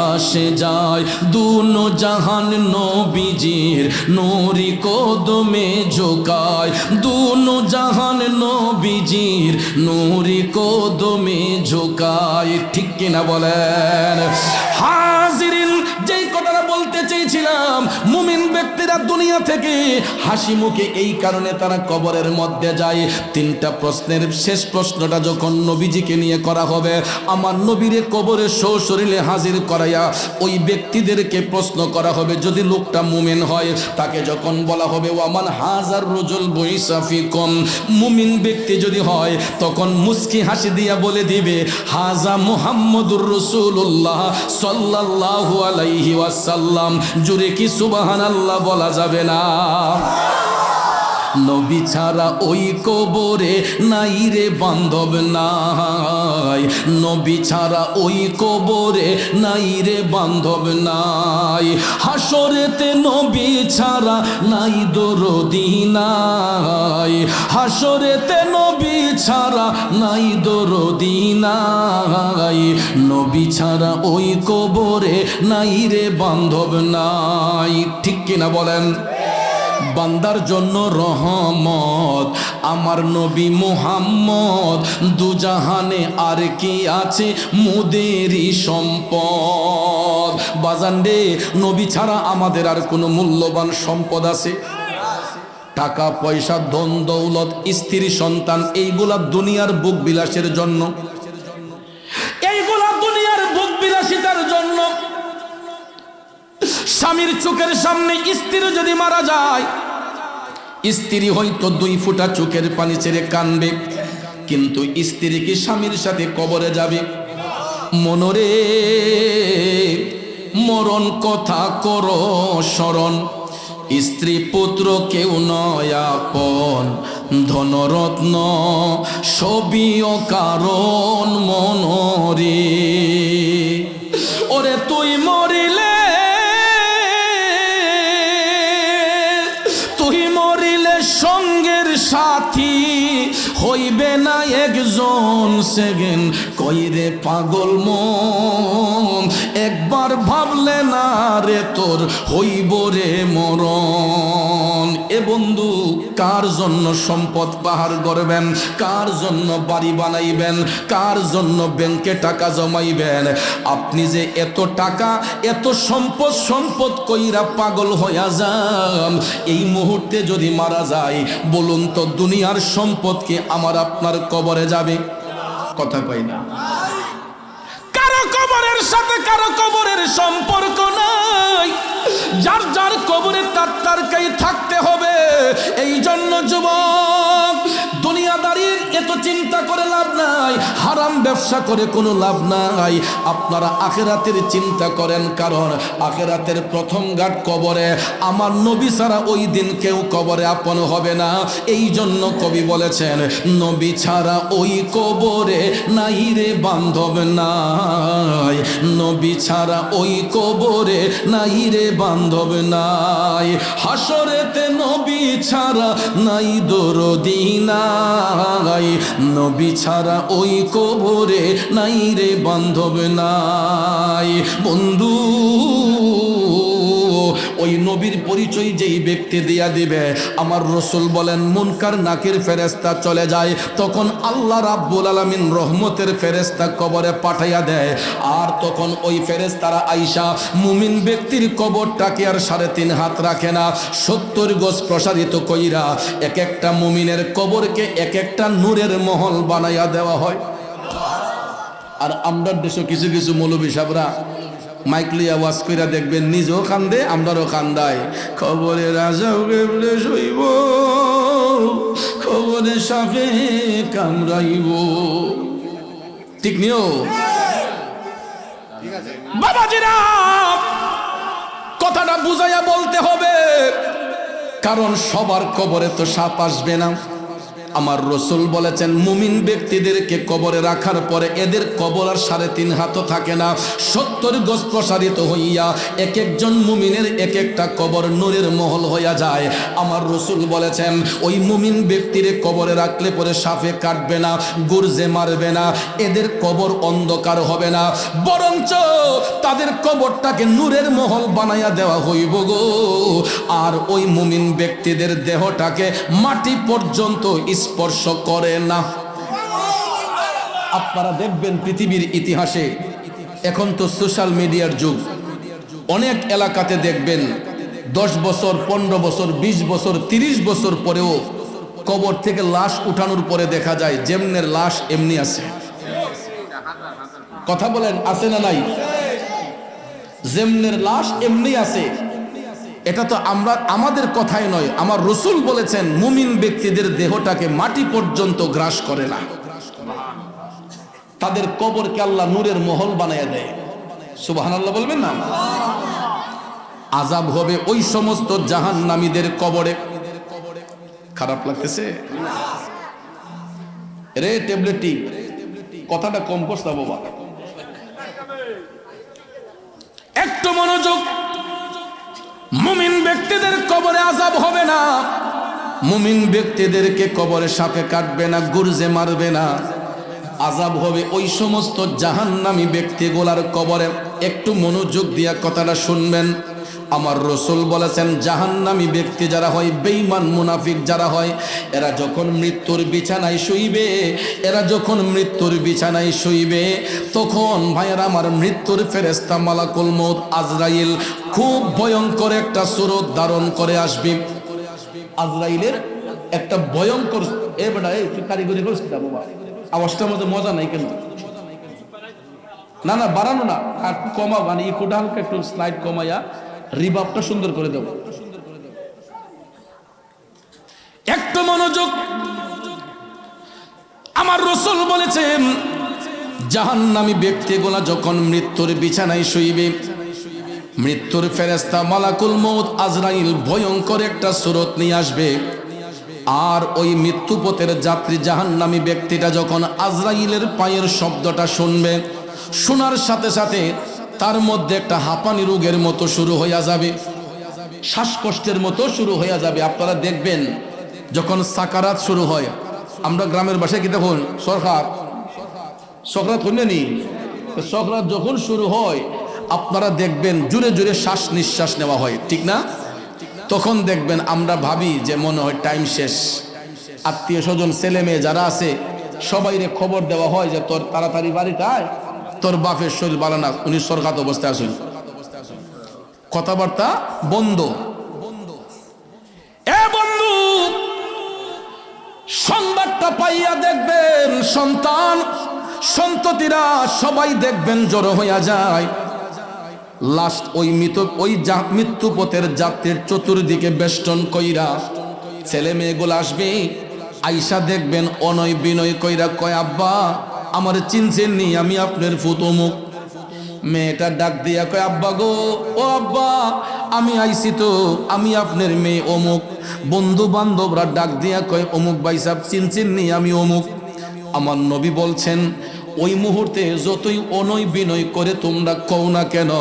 আসে যায়। দুনো জাহান নবীজির নুরি কদমে ঝোকায়। দুনো জাহান নবীজির নুরি কদমে ঝোকায়। ঠিক কিনা বলেন? হাজিরিন, যেই কথাটা বলতে চেয়েছিলাম, মুমিন ব্যক্তিরা দুনিয়া থেকে হাসি মুখে এই কারণে তারা কবরের মধ্যে যায়। তিনটা প্রশ্নের শেষ প্রশ্নটা যখন নবীজিকে নিয়ে করা হবে, আমার নবীরে কবরে সশরীরে হাজির করাইয়া ওই ব্যক্তিদেরকে প্রশ্ন করা হবে। যদি লোকটা মুমিন হয়, তাকে যখন বলা হবে ওয়ামান হাজার রুজুল বৈসাফিকম, মুমিন ব্যক্তি যদি হয়, তখন মুস্কি হাসি দিয়া বলে দিবে হাজা মুহাম্মদুর রাসূলুল্লাহ সাল্লাল্লাহু আলাইহি ওয়াসাল্লাম। জুরে কি সুবহানাল্লাহ বলা যাবে না? নবী ছাড়া ওই কবরে নাই রে বান্ধব নাই। নবী ছাড়া ওই কবরে নাই রে বান্ধব নাই। হাসরেতে নবী ছাড়া নাই দরদি নাই। হাসরেতে নবী ছাড়া নাই দরদি নাই। নবী ছাড়া ওই কবরে নাই রে বান্ধব নাই। ঠিক কিনা বলেন? বান্দার জন্য রহমত আমার নবী মুহাম্মদ। দুজাহানে আর কি আছে মুদেরই সম্পদ। বাজান রে, নবী ছাড়া আমাদের আর কোনো মূল্যবান সম্পদ আছে? টাকা পয়সা, ধন দৌলত, স্ত্রী সন্তান, এইগুলা দুনিয়ার বুক বিলাসের জন্য, এইগুলা দুনিয়ার বুক বিলাসিতার জন্য। স্বামীর চোখের সামনে স্ত্রী যদি মারা যায়, স্ত্রী হয়তো 2 ফোঁটা চোখের পানি ছেড়ে কানবে, কিন্তু স্ত্রী কি স্বামীর সাথে কবরে যাবে? মনরে মরণ কথা করো স্মরণ। স্ত্রী পুত্র কেউ নয় আপন, ধনরত্ন সবই অকারণ মনরে। ওরে তুই মরিলে, সঙ্গের সাথী হইবে না একজন সেকেন্ড। কইরে পাগল মন, একবার ভাবলে না রে তোর হইব রে মরণ। এ বন্ধু, কার জন্য সম্পদ পাহাড় গড়বেন? কার জন্য বাড়ি বানাইবেন? কার জন্য ব্যাংকে টাকা জমাইবেন? আপনি যে এত টাকা, এত সম্পদ সম্পদ কইরা পাগল হইয়া যান, এই মুহূর্তে যদি মারা যায়, বলুন তো দুনিয়ার সম্পদ কি আমার আপনার কবরে যাবে? কথা কই না? কবরের সাথে কারো কবরের সম্পর্ক নাই, যার যার কবরে তারকাই থাকতে হবে। এই জন্য যুবক, দুনিয়াদারির এত চিন্তা করে লাভ নাই, হারাম ব্যবসা করে কোনো লাভ নাই। আপনারা আখিরাতের চিন্তা করেন, কারণ আখিরাতের প্রথম ঘাট কবরে। আমার নবী ছাড়া ওই দিন কেউ কবরে আপন হবে না। এই জন্য কবি বলেছেন, নবী ছাড়া ওই কবরে নাই রে বান্ধব নাই, নবী ছাড়া ওই কবরে নাই রে বান্ধব নাই। হাসরেতে নবী ছাড়া নাই দরদি নাই, নবী ছাড়া ওই কবরে নাই রে বান্ধব নাই। বন্ধু, ওই নবীর পরিচয় যেই ব্যক্তি দিয়া দিবে, আমার রসুল বলেন মুনকার নাকির ফেরেশতা চলে যায়, তখন আল্লাহ রাব্বুল আলামিন রহমতের ফেরেশতা কবরে পাঠাইয়া দেয়। আর তখন ওই ফেরেশতারা আইসা মুমিন ব্যক্তির কবরটাকে আর 3.5 হাত রাখে না, 70 গজ প্রসারিত কইরা এক একটা মুমিনের কবরকে এক একটা নূরের মহল বানাইয়া দেওয়া হয়। আর আমরা দেশে কিছু কিছু মৌলবী সাহেবরা মাইকলি আওয়াজ কইরা দেখবেন নিজেও কান্দে, আমরাও কান্দাই। খবরে রাজা কেবলে শৈব, খবরে সাপে কামড়াইব। ঠিক নিও বাবাজিরা, কথাটা বুঝাইয়া বলতে হবে, কারণ সবার কবরে তো সাপ আসবে না। আমার রসুল বলেছেন মুমিন ব্যক্তিদেরকে কবরে রাখার পরে এদের কবর আর 3.5 হাতও থাকে না, 70 গজ প্রসারিত হইয়া এক একজন মুমিনের এক একটা কবর নূরের মহল হইয়া যায়। আমার রসুল বলেছেন ওই মুমিন ব্যক্তির কবরে রাখলে পরে সাপে কাটবে না, গুরজে মারবে না, এদের কবর অন্ধকার হবে না, বরঞ্চ তাদের কবরটাকে নূরের মহল বানাইয়া দেওয়া হইব গো। আর ওই মুমিন ব্যক্তিদের দেহটাকে মাটি পর্যন্ত স্পর্শ করে না। আপনারা দেখবেন পৃথিবীর ইতিহাসে, এখন তো সোশ্যাল মিডিয়ার যুগ, অনেক এলাকাতে দেখবেন 10 বছর 15 বছর 20 বছর 30 বছর পরেও কবর থেকে লাশ উঠানোর পরে দেখা যায় যেমনের লাশ এমনি আছে। কথা বলেন, আছে না নাই? যেমনের লাশ এমনি আছে। এটা তো আমরা আমাদের কথাই নয়, আমার রসুল বলেছেন মুমিন ব্যক্তিদের দেহটাকে মাটি পর্যন্ত গ্রাস করে না, তাদের কবরকে আল্লাহ নূরের মহল বানাইয়া দেয়। সুবহানাল্লাহ বলবেন না? আযাব হবে ওই সমস্ত জাহান্নামীদের কবরে। খারাপ লাগতেছে রে ট্যাবলেটটি, কথাটা কম করছ বাবা, একটু মনোযোগ। মুমিন ব্যক্তিদের কবরে আযাব হবে না, মুমিন ব্যক্তিদেরকে কবরে সাপে কাটবে না, গুরজে মারবে না। আযাব হবে ওই সমস্ত জাহান্নামী ব্যক্তিগুলার কবরে। একটু মনোযোগ দিয়া কথাটা শুনবেন। আমার রসুল বলেছেন জাহান্নামী ব্যক্তি যারা হয়, বেঈমান মুনাফিক যারা হয়, এরা যখন মৃত্যুর বিছানায় শুইবে, এরা যখন মৃত্যুর বিছানায় শুইবে, তখন ভাইয়েরা আমার মৃত্যুর ফেরেশতা মালাকুল মউত আজরাইল খুব ভয়ঙ্কর একটা সুরত ধারণ করে আসবে। আজরাইলের একটা ভয়ঙ্কর, এ বেটা এই কারিগরি করছিস বাবা, আওয়াজটার মধ্যে মজা নাই কেন? না না বাড়ানো না, আর কমাও, মানে ইকোটা হালকা একটু স্লাইড কমাইয়া রিভাবটা সুন্দর করে দেব। একটু মনোযোগ। আমার রসুল বলেছেন জাহান্নামী ব্যক্তিগুলা যখন মৃত্যুর বিছানায় শুইবে, মৃত্যুর ফেরেশতা মালাকুল মউত আজরাইল ভয়ঙ্কর একটা সুরত নিয়ে আসবে। আর ওই মৃত্যুপথের যাত্রী জাহান্নামী ব্যক্তিটা যখন আজরাইলের পায়ের শব্দটা শুনবে, শোনার সাথে সাথে তার মধ্যে একটা হাঁপানি রোগের মতো শুরু হইয়া যাবে, শ্বাসকষ্টের মতো শুরু হইয়া যাবে। আপনারা দেখবেন যখন সাকারাত শুরু হয়, আমরা গ্রামের বাসায় কি দেখুন সকরাত হইলেনি, সকরাত যখন শুরু হয় আপনারা দেখবেন জোরে জোরে শ্বাস নিঃশ্বাস নেওয়া হয়, ঠিক না? তখন দেখবেন আমরা ভাবি যে মনে হয় টাইম শেষ। আত্মীয় স্বজন ছেলে মেয়ে যারা আছে সবাইরে খবর দেওয়া হয় যে তোর তাড়াতাড়ি বাড়িতে আয়, তোর বাপের শরীর ভালো না, উনি সরকার অবস্থায় আসুন। কথাবার্তা বন্ধ। এ বন্ধু, সংবাদটা পাইয়া দেখবেন সন্তান সন্ততিরা সবাই দেখবেন জড়ো হইয়া যায়। লাস্ট ওই মৃত্যুপথের যাত্রীর চতুর্দিকে বেষ্টন কইরা ছেলে মেয়েগুলো আসবে, আইসা দেখবেন অনয় বিনয় কইরা কয়, আব্বা আমার চিনছেন নি, আমি আপনার ফুতমুখ। মেয়েটা ডাক দিয়া কয়, আব্বা গো, ও আব্বা আমি আইছি তো, আমি আপনার মেয়ে অমুক। বন্ধু বান্ধবরা ডাক দিয়া কয়, অমুক ভাই সাহেব চিনছেন নি, আমি অমুক। আমার নবী বলছেন, ওই মুহূর্তে যতই অনয় বিনয় করে তোমরা কও না কেন,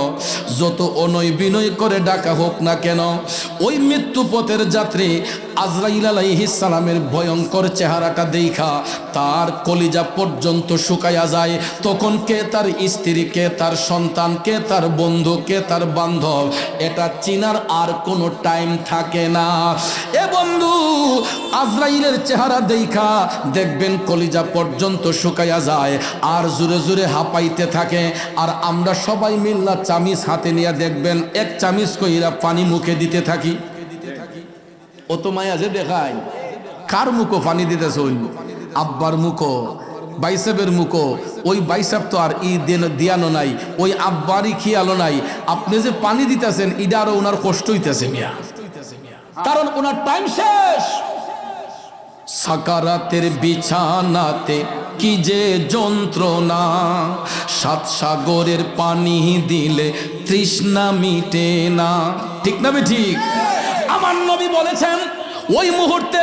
যত অনয় বিনয় করে ডাকা হোক না কেন, ওই মৃত্যুপথের যাত্রী আজরাইল আলাইহিস সালামের ভয়ঙ্কর চেহারাটা দেখা তার কলিজা পর্যন্ত শুকায়া যায়। তখন কে তার স্ত্রী, কে তার সন্তান, কে তার বন্ধু, কে তার বান্ধব, এটা চিনার আর কোনো টাইম থাকে না। এ বন্ধু, আজরাইলের চেহারা দেখা দেখবেন কলিজা পর্যন্ত শুকায়া যায় আর জোরে জোরে হাঁপাইতে থাকে। আর আমরা সবাই মিল্লা চামিচ হাতে নিয়ে দেখবেন এক চামিচ কইরা পানি মুখে দিতে থাকি। ও তো মায়া যে দেখায়, কার মুখো পানি দিতেছ? আব্বার মুখো, বাইসাবের মুখো। ওই বাইসাব তো আর দিয়ানো নাই, ওই আব্বারই খেয়ালো নাই। আপনি যে পানি দিতেছেন এটা আরো ওনার কষ্ট হইতেছে মিয়া, কারণ ওনার টাইম শেষ। সাকারাতের বিছানাতে কি যে যন্ত্রণা, সাত সাগরের পানি দিলে তৃষ্ণা মিটে না। ঠিক না ঠিক? আমার নবী বলেছেন, ওই মুহূর্তে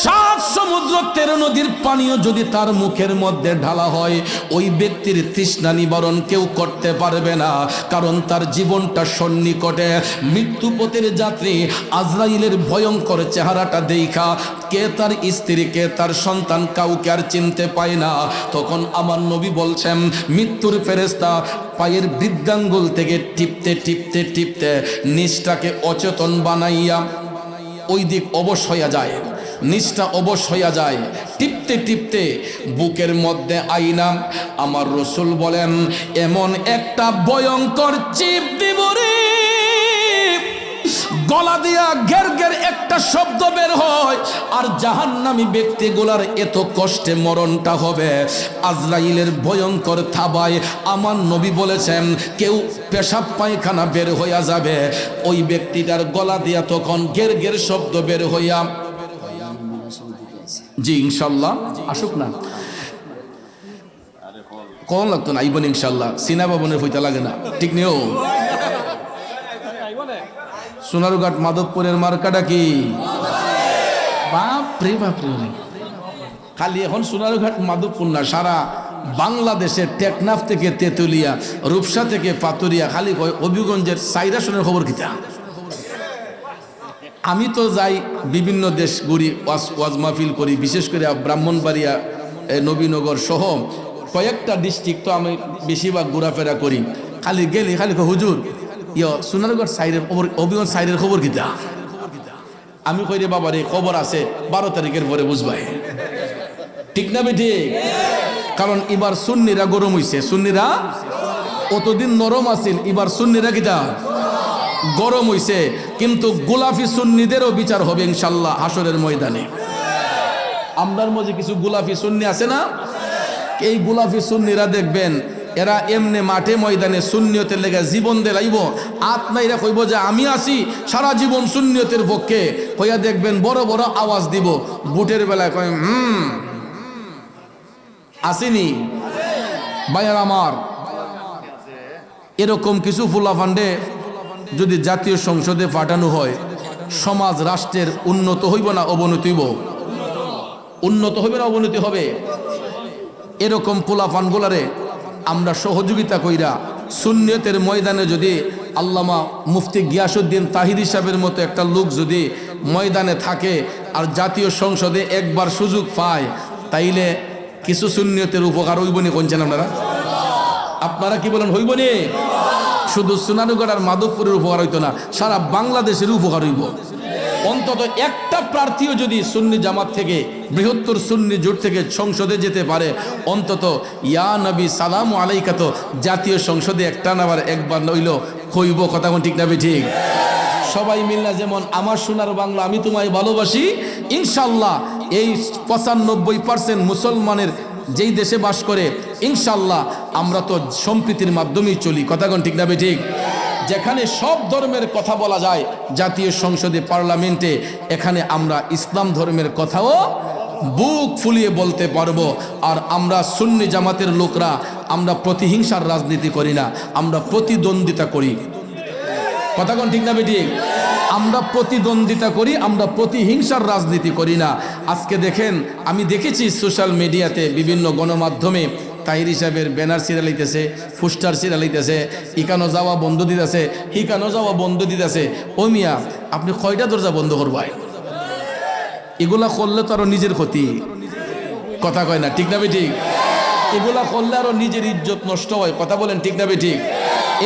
7 সমুদ্র 13 নদীর পানিও যদি তার মুখের মধ্যে ঢালা হয়, ওই ব্যক্তির তৃষ্ণা নিবারণ কেউ করতে পারবে না, কারণ তার জীবনটা সন্নিকটে। মৃত্যুপথের যাত্রী আজরাইলের ভয়ঙ্কর চেহারাটা দেখা কে তার স্ত্রী, কে তার সন্তান কাউকে আর চিনতে পায় না। তখন আমার নবী বলছেন, মৃত্যুর ফেরেশতা পায়ের বৃদ্ধাঙ্গুল থেকে টিপতে টিপতে টিপতে নিচটাকে অচেতন বানাইয়া ওই দিক অবশ হইয়া যায়, নিচটা অবশ হইয়া যায়। টিপতে টিপতে বুকের মধ্যে আইনা আমার রসুল বলেন, এমন একটা ভয়ঙ্কর চিপ দিব রে, গলা দিয়া ঘের ঘের একটা শব্দ বের হয়, আর জাহান্নামী ব্যক্তিগুলার এত কষ্টে মরণটা হবে। আজরাইলের ভয়ঙ্কর থাবায় আমার নবী বলেছেন, কেউ পেশাব পায়খানা বের হইয়া যাবে, ওই ব্যক্তিটার গলা দিয়া তখন ঘের ঘের শব্দ বের হইয়া, জি ইনশাল্লাহ আসুক না, কম লাগতো না, আইবন ইনশাল্লাহ, সিনা বাবনের হইতে লাগে না, ঠিক নেও। সোনারুঘাট মাধবপুরের মার্কাটা কি? বাপরে বাপরে, খালি এখন সোনারুঘাট মাধবপুর না, সারা বাংলাদেশের টেকনাফ থেকে তেতুলিয়া, রূপসা থেকে পাতুরিয়া, খালি হবিগঞ্জের সাইরাসনের খবর কিতা। আমি তো যাই বিভিন্ন দেশ ঘুরি, ওয়াজ মাহফিল করি, বিশেষ করে ব্রাহ্মণবাড়িয়া, নবীনগর সহ কয়েকটা ডিস্ট্রিক্ট তো আমি বেশিরভাগ ঘোরাফেরা করি। খালি গেলি খালি হুজুর সোনারগড় সাইডের খবর, হবিগঞ্জ সাইডের খবর কিতা? আমি কই রে বাবা রে, খবর আছে 12 তারিখের পরে বুঝবাই। ঠিক না বেঠি? কারণ এবার সুন্নিরা গরম হইছে, সুন্নিরা অতদিন নরম আছিল, এবার সুন্নিরা কিতা গরম হইছে। কিন্তু গোলাফি সুন্নিদেরও বিচার হবে ইনশাল্লাহ হাসরের ময়দানে। আমরার মধ্যে কিছু গোলাফি সুন্নি আছে না, এই গোলাফি সুন্নিরা দেখবেন এরা এমনি মাঠে ময়দানে সুন্নিয়তের লেগে জীবন দেলাইব, আত্মাইরা কইব যে আমি আছি সারা জীবন সুন্নিয়তের পক্ষে, হইয়া দেখবেন বড় বড় আওয়াজ দিব, বুটের বেলায় কয় আসেনি ভাইয়ার আমার। এরকম কিছু ফুলাফান্ডে যদি জাতীয় সংসদে পাঠানো হয়, সমাজ রাষ্ট্রের উন্নত হইব না অবনতি হইব? উন্নত হইবে না অবনতি হবে? এরকম ফুলাফানগুলারে আমরা সহযোগিতা কইরা সুন্নিয়তের ময়দানে যদি আল্লামা মুফতি গিয়াসউদ্দিন তাহিরি সাহেবের মতো একটা লোক যদি ময়দানে থাকে আর জাতীয় সংসদে একবার সুযোগ পায়, তাইলে কিছু সুন্নিয়তের উপকার হইবনি। কোনছেন আপনারা? আপনারা কি বলেন হইবনি? শুধু সোনারুঘাট আর মাধবপুরের উপকার হইতো না, সারা বাংলাদেশের উপকার হইব। অন্তত একটা প্রার্থীও যদি সুন্নি জামাত থেকে, বৃহত্তর সুন্নি জোট থেকে সংসদে যেতে পারে, অন্তত ইয়া নবী সালাম আলাইকা তো জাতীয় সংসদে একটা নাবার একবার নইল কইব। কথা কোন ঠিক না ঠিক? সবাই মিলনা যেমন আমার সোনার বাংলা আমি তোমায় ভালোবাসি, ইনশাল্লাহ এই 95% মুসলমানের যেই দেশে বাস করে ইনশাল্লাহ আমরা তো সম্প্রীতির মাধ্যমেই চলি, কথা কোন ঠিক না ঠিক? যেখানে সব ধর্মের কথা বলা যায় জাতীয় সংসদে, পার্লামেন্টে, এখানে আমরা ইসলাম ধর্মের কথাও বুক ফুলিয়ে বলতে পারবো। আর আমরা সুন্নি জামাতের লোকরা আমরা প্রতিহিংসার রাজনীতি করি না, আমরা প্রতিদ্বন্দ্বিতা করি, কথা কোন ঠিক না ঠিক? আমরা প্রতিদ্বন্দ্বিতা করি, আমরা প্রতিহিংসার রাজনীতি করি না। আজকে দেখেন, আমি দেখেছি সোশ্যাল মিডিয়াতে বিভিন্ন গণমাধ্যমে তাহির সাহেবের ব্যানার ছিড়ালাইতেছে, পোস্টার ছিড়ালাইতেছে, ইকানো যাওয়া বন্ধ দিতেছে, হিকানো যাওয়া বন্ধ দিতেছে। ও মিয়া, আপনি কয়টা দরজা বন্ধ করবাই? এগুলা করলে তো আরো নিজের ক্ষতি, কথা কয় না ঠিক না ঠিক? এগুলা করলে আরো নিজের ইজ্জত নষ্ট হয়, কথা বলেন ঠিক না ঠিক?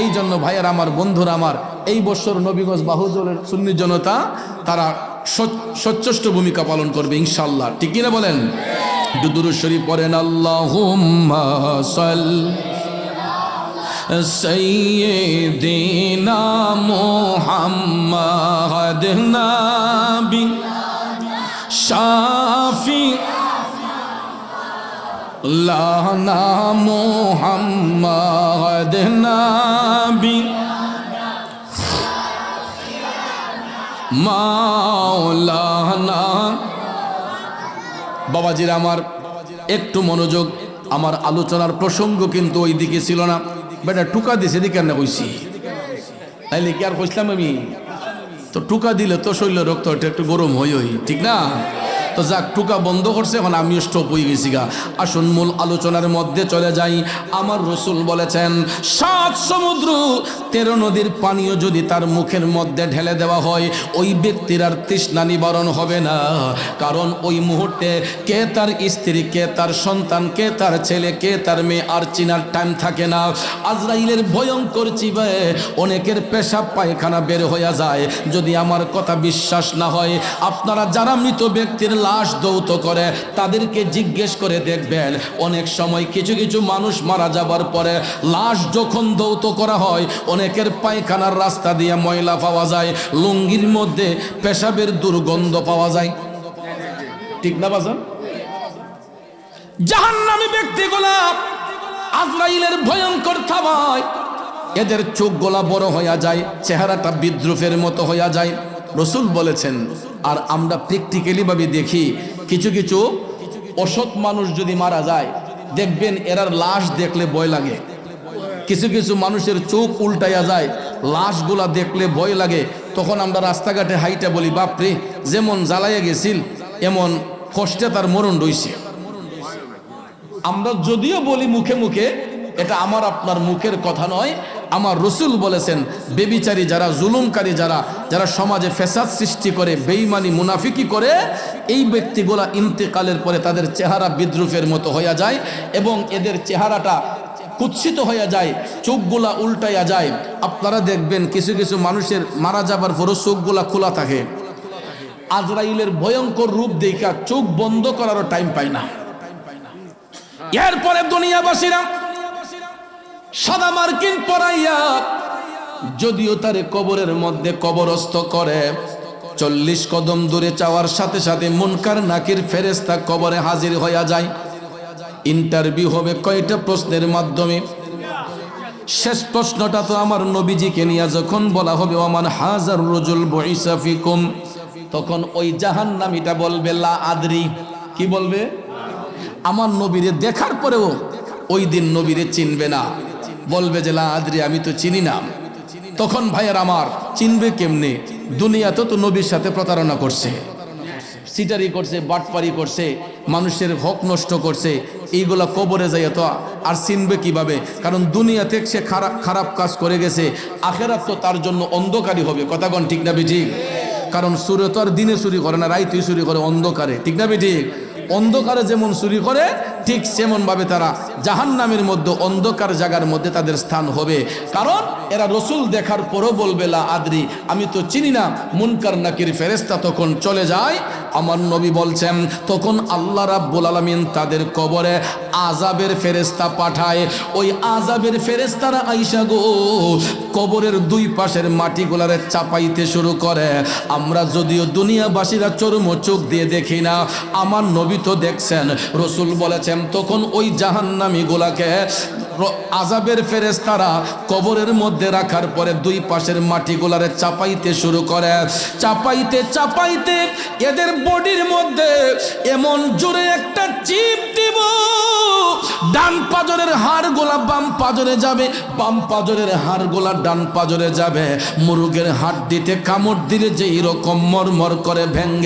এই জন্য ভাইয়ার আমার, বন্ধুরা আমার, এই বছর নবীগঞ্জ বাহুজলের সুন্নি জনতা তারা সচেষ্ট ভূমিকা পালন করবে ইনশাল্লাহ, ঠিক কিনা বলেন? দুরূদ শরীফ পড়েন, আল্লাহুম্মা সাল্লি সাইয়্যিদিনা মুহাম্মাদ নাবি শাফি লানা মুহাম্মাদ নাবি মাওলানা। বাবাজিরা আমার, একটু মনোযোগ, আমার আলোচনার প্রসঙ্গ কিন্তু ওই দিকে ছিল না। বেটা টুকা দিছে দিকে না কইছি, তাইলে কি আর কইছিলাম আমি? তো টুকা দিলে তো শৈল রক্ত একটু গরম হই, ঠিক না? তো যাক, টুকা বন্ধ করছে, এখন আমিও স্টপ হয়ে গেছি গা। আসুন মূল আলোচনার মধ্যে চলে যাই। আমার রসুল বলেছেন, 7 সমুদ্র 13 নদীর পানীয় যদি তার মুখের মধ্যে ঢেলে দেওয়া হয়, ওই ব্যক্তির আর তৃষ্ণা নিবারণ হবে না। কারণ ওই মুহূর্তে কে তার স্ত্রী, কে তার সন্তান, কে তার ছেলে, কে তার মেয়ে আর চিনার টাইম থাকে না। আজরাইলের ভয়ঙ্কর চিবে অনেকের পেশাব পায়খানা বের হয়ে যায়। যদি আমার কথা বিশ্বাস না হয়, আপনারা যারা মৃত ব্যক্তির লাশ দৌত করে তাদেরকে জিজ্ঞেস করে দেখবেন, অনেক সময় কিছু কিছু মানুষ মারা যাবার পরে লাশ যখন দৌত করা হয়, অনেকের পায়খানার রাস্তা দিয়ে ময়লা পাওয়া যায়, লুঙ্গির মধ্যে পেশাবের দুর্গন্ধ পাওয়া যায়, ঠিক না বাজান? জাহান্নামী ব্যক্তিগুলা আজরাইলের ভয়ঙ্কর থাবায় এদের চোখগুলা বড় হইয়া যায়, চেহারাটা বিদ্রুপের মতো হইয়া যায়। রসুল বলেছেন, আর আমরা প্র্যাকটিক্যালি ভাবে দেখি, কিছু কিছু অসৎ মানুষ যদি মারা যায়, দেখবেন এরার লাশ দেখলে ভয় লাগে। কিছু কিছু মানুষের চোখ উল্টাইয়া যায়, লাশগুলা দেখলে ভয় লাগে। তখন আমরা রাস্তাঘাটে হাইটা বলি, বাপরে, যেমন জ্বালাইয়া গেছিল এমন কষ্টে তার মরণ রইছে। আমরা যদিও বলি মুখে মুখে, এটা আমার আপনার মুখের কথা নয়। আমার রসুল বলেছেন, বেবিচারী যারা, জুলুমকারী যারা, যারা সমাজে ফ্যাসাদ সৃষ্টি করে, বেঈমানি মুনাফিকি করে, এই ব্যক্তিগুলা ইন্তেকালের পরে তাদের চেহারা বিদ্রুপের মতো হইয়া যায় এবং এদের চেহারাটা কুৎসিত হইয়া যায়, চোখগুলা উল্টাইয়া যায়। আপনারা দেখবেন কিছু কিছু মানুষের মারা যাবার পরও চোখগুলা খোলা থাকে। আজরাইলের ভয়ঙ্কর রূপ দেখা চোখ বন্ধ করারও টাইম পায় না। এরপরে দুনিয়াবাসীরা সাদা মার্কিন পরাইয়া যদিও তারে কবরের মধ্যে কবরস্থ করে, 40 কদম দূরে চাওয়ার সাথে সাথে মুনকার নাকির ফেরেশতা কবরে হাজির হইয়া যায়। ইন্টারভিউ হবে কয়টা প্রশ্নের মাধ্যমে। শেষ প্রশ্নটা তো আমার নবীজিকে নিয়ে যখন বলা হবে, ওমান হাজার রজুল বুইসা ফিকুম, তখন ওই জাহান্নামীটা বলবে লা আদরি। কি বলবে? আমার নবীরে দেখার পরেও ওই দিন নবীরে চিনবে না, বলবে যে লা আদরি, আমি তো চিনি না। তখন ভাইয়ের আমার, চিনবে কেমনে? দুনিয়াতে তো নবীর সাথে প্রতারণা করছে, সিটারি করছে, বাটপারি করছে, মানুষের হক নষ্ট করছে। এইগুলা কবরে যাইয়া তো আর চিনবে কিভাবে? কারণ দুনিয়াতে সে খারাপ কাজ করে গেছে, আখেরাত তো তার জন্য অন্ধকারই হবে, কথা কোন ঠিক না বেঠিক? কারণ চুরে তো আর দিনে চুরি করে না, রাইতেই চুরি করে অন্ধকারে, ঠিক না বেঠিক? অন্ধকারে যেমন চুরি করে, ঠিক সেমন ভাবে তারা জাহান্নামের মধ্যে অন্ধকার জায়গার মধ্যে তাদের স্থান হবে। কারণ এরা রসুল দেখার পরও বলবে লা আদরি, আমি তো চিনি না। মুনকার নাকির ফেরেশতা তখন চলে যায়। আমার নবী বলছেন, তখন আল্লাহ রাব্বুল আলামিন তাদের কবরে আযাবের ফেরেশতা পাঠায়। ওই আযাবের ফেরেশতারা আইসা গো কবরের দুই পাশের মাটিগুলারে চাপাইতে শুরু করে। আমরা যদিও দুনিয়াবাসীরা চরম চোখ দিয়ে দেখি না, আমার নবী তো দেখছেন, রসুল বলেছেন তখন ওই জাহান্নামীগুলাকে আযাবের ফেরেশতারা কবরের মধ্যে রাখার পরে দুই পাশের মাটিগুলারে চাপাইতে শুরু করে। চাপাইতে চাপাইতে এদের বডির মধ্যে এমন জোরে একটা চিপ দিব, ডান পাজরের হাড়গুলা বাম পাজরে যাবে, বাম পাজরের হাড়গুলা ডান পাজরে যাবে। মুরগের হাড় দিতে কামড় দিলে যে এরকম মরমর করে ভেঙে